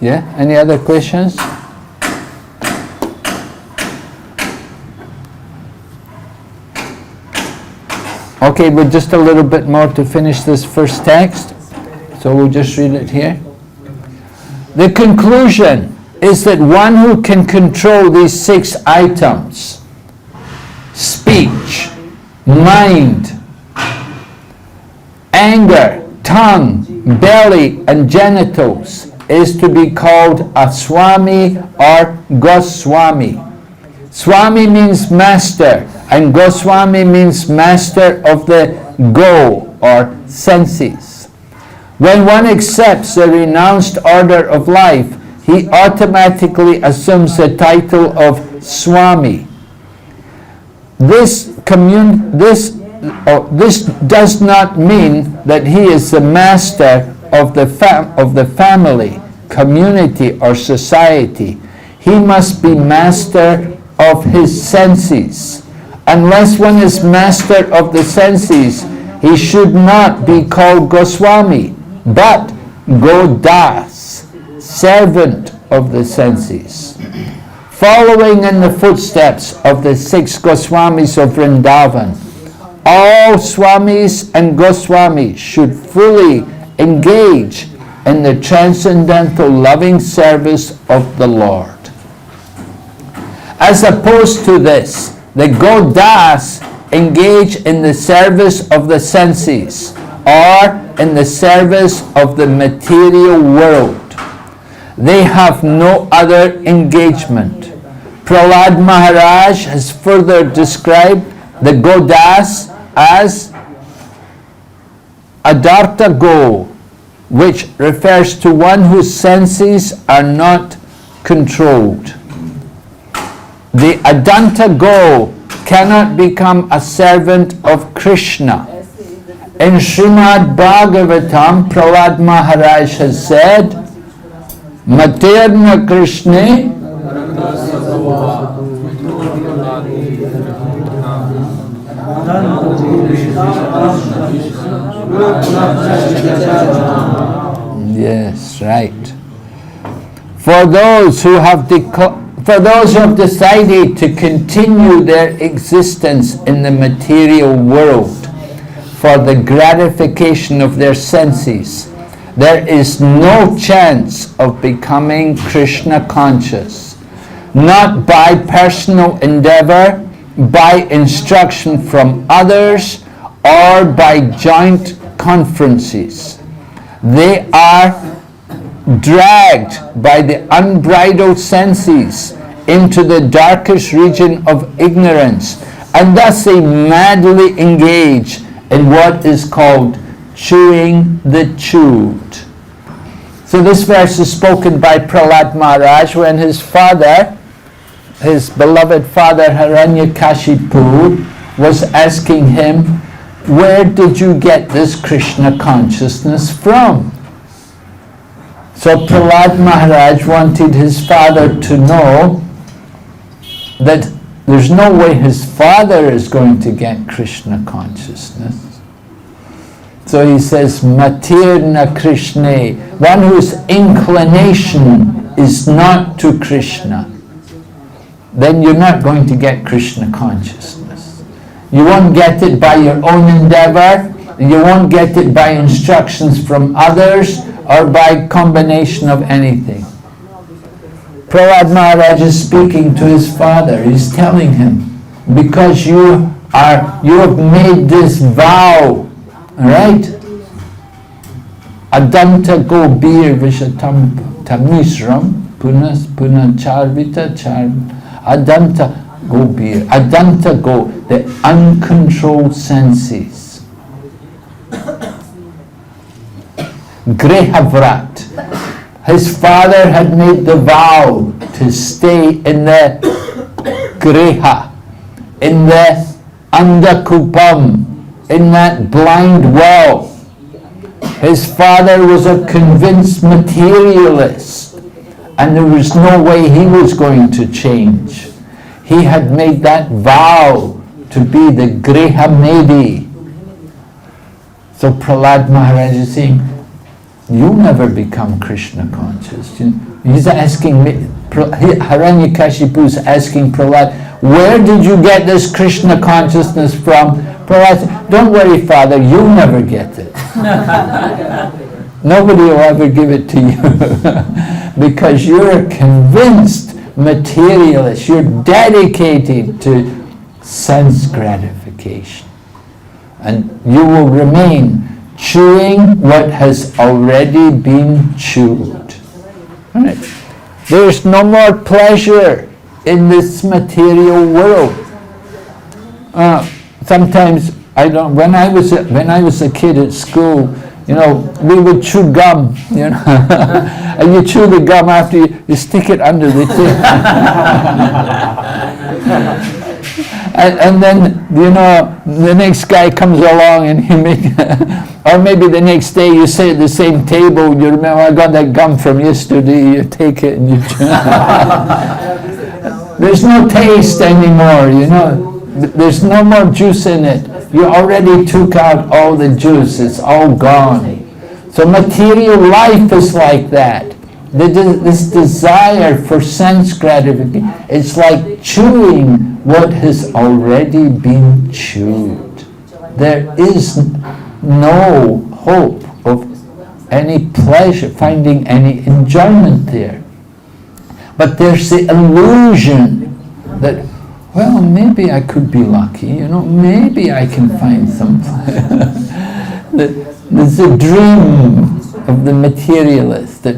Yeah, any other questions? Okay, but just a little bit more to finish this first text. So we'll just read it here. The conclusion is that one who can control these 6 items, speech, mind, anger, tongue, belly, and genitals, is to be called a Swami or Goswami. Swami means master, and Goswami means master of the go or senses. When one accepts the renounced order of life, he automatically assumes the title of Swami. This does not mean that he is the master of the family, community, or society. He must be master of his senses. Unless one is master of the senses, he should not be called Goswami, but Godas, servant of the senses. Following in the footsteps of the 6 Goswamis of Vrindavan, all Swamis and Goswamis should fully engage in the transcendental loving service of the Lord. As opposed to this, the Godas engage in the service of the senses or in the service of the material world. They have no other engagement. Prahlad Maharaj has further described the Godas as Adartha Go, which refers to one whose senses are not controlled. The Adanta Go cannot become a servant of Krishna. In Srimad Bhagavatam, Prahlad Maharaj has said, Materna Krishna Yes, right. For those who have decided to continue their existence in the material world for the gratification of their senses, there is no chance of becoming Krishna conscious, not by personal endeavor, by instruction from others, or by joint conferences. They are dragged by the unbridled senses into the darkest region of ignorance, and thus they madly engage in what is called chewing the chewed. So this verse is spoken by Prahlad Maharaj when his father, his beloved father Hiranyakashipu, was asking him, where did you get this Krishna consciousness from? So Prahlad Maharaj wanted his father to know that there's no way his father is going to get Krishna consciousness. So he says, Matirna Krishna, one whose inclination is not to Krishna. Then you're not going to get Krishna consciousness. You won't get it by your own endeavor, you won't get it by instructions from others, or by combination of anything. Prahlad Maharaj is speaking to his father. He's telling him, because you have made this vow, right? Adanta go bir vishatam tamisram punas punacharvita char adanta go bir. Adanta go, the uncontrolled senses. Grehavrat. His father had made the vow to stay in the Greha, in the Andakupam, in that blind well. His father was a convinced materialist, and there was no way he was going to change. He had made that vow to be the Greha Medi. So Prahlad Maharaj is saying, you'll never become Krishna conscious. He's asking me, Hiranyakashipu is asking Prahlad, where did you get this Krishna consciousness from? Prahlad said, don't worry, father, you'll never get it. Nobody will ever give it to you. Because you're a convinced materialist. You're dedicated to sense gratification. And you will remain chewing what has already been chewed. Right. There's no more pleasure in this material world. Sometimes when I was a kid at school, we would chew gum, and you chew the gum after you stick it under the teeth. And then, the next guy comes along and he or maybe the next day you sit at the same table, you remember, I got that gum from yesterday, you take it and you chew. There's no taste anymore, There's no more juice in it. You already took out all the juice, it's all gone. So material life is like that. This desire for sense gratification, it's like chewing what has already been chewed. There is no hope of any pleasure, finding any enjoyment there. But there's the illusion that, well, maybe I could be lucky, maybe I can find some There's a dream of the materialist that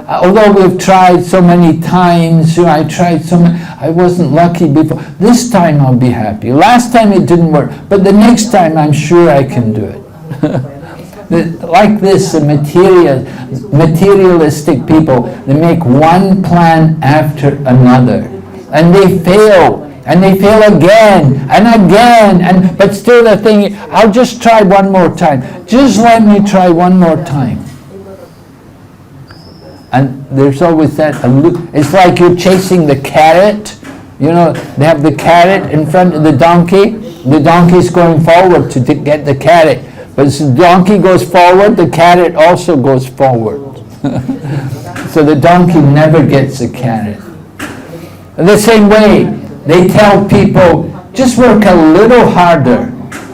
although we've tried so many times, I wasn't lucky before. This time I'll be happy. Last time it didn't work, but the next time I'm sure I can do it. Like this, the materialistic people, they make one plan after another, and they fail. And they fail again and again, but still they're thinking, I'll just try one more time. Just let me try one more time. And there's always that, it's like you're chasing the carrot. They have the carrot in front of the donkey. The donkey's going forward to get the carrot. But as the donkey goes forward, the carrot also goes forward. So the donkey never gets the carrot. In the same way, they tell people, just work a little harder.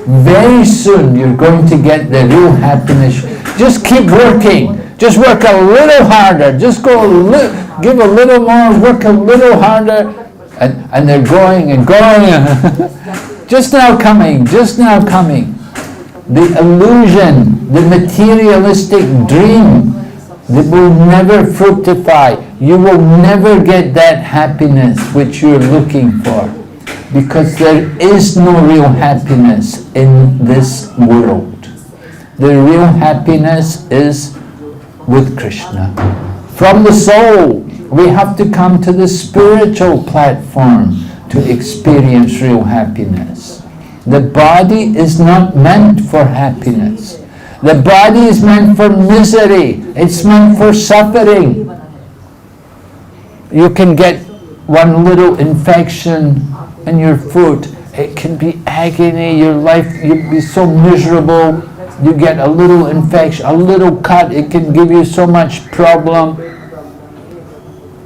Very soon you're going to get the real happiness. Just keep working. Just work a little harder. Just give a little more, work a little harder. And they're going and going. Just now coming. The illusion, the materialistic dream, that will never fructify. You will never get that happiness which you're looking for, because there is no real happiness in this world. The real happiness is with Krishna. From the soul, we have to come to the spiritual platform to experience real happiness. The body is not meant for happiness. The body is meant for misery. It's meant for suffering. You can get one little infection in your foot. It can be agony. Your life, you'll be so miserable. You get a little infection, a little cut. It can give you so much problem.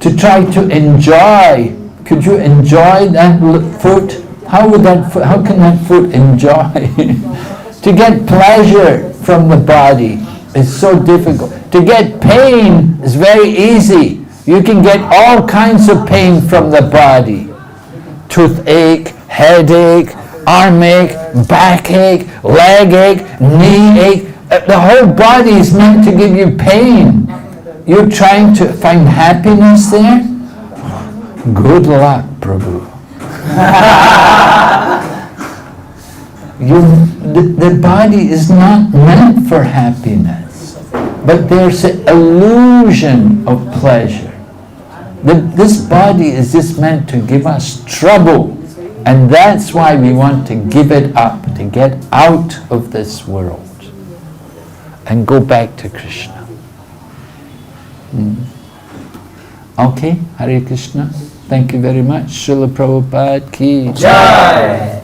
To try to enjoy. Could you enjoy that foot? How can that foot enjoy? To get pleasure from the body is so difficult. To get pain is very easy. You can get all kinds of pain from the body. Toothache, headache, arm ache, backache, leg ache, knee ache. The whole body is meant to give you pain. You're trying to find happiness there? Good luck, Prabhu. The body is not meant for happiness, but there's an illusion of pleasure. This body is just meant to give us trouble, and that's why we want to give it up, to get out of this world and go back to Krishna. Okay, Hare Krishna. Thank you very much. Srila Prabhupada ki Jai.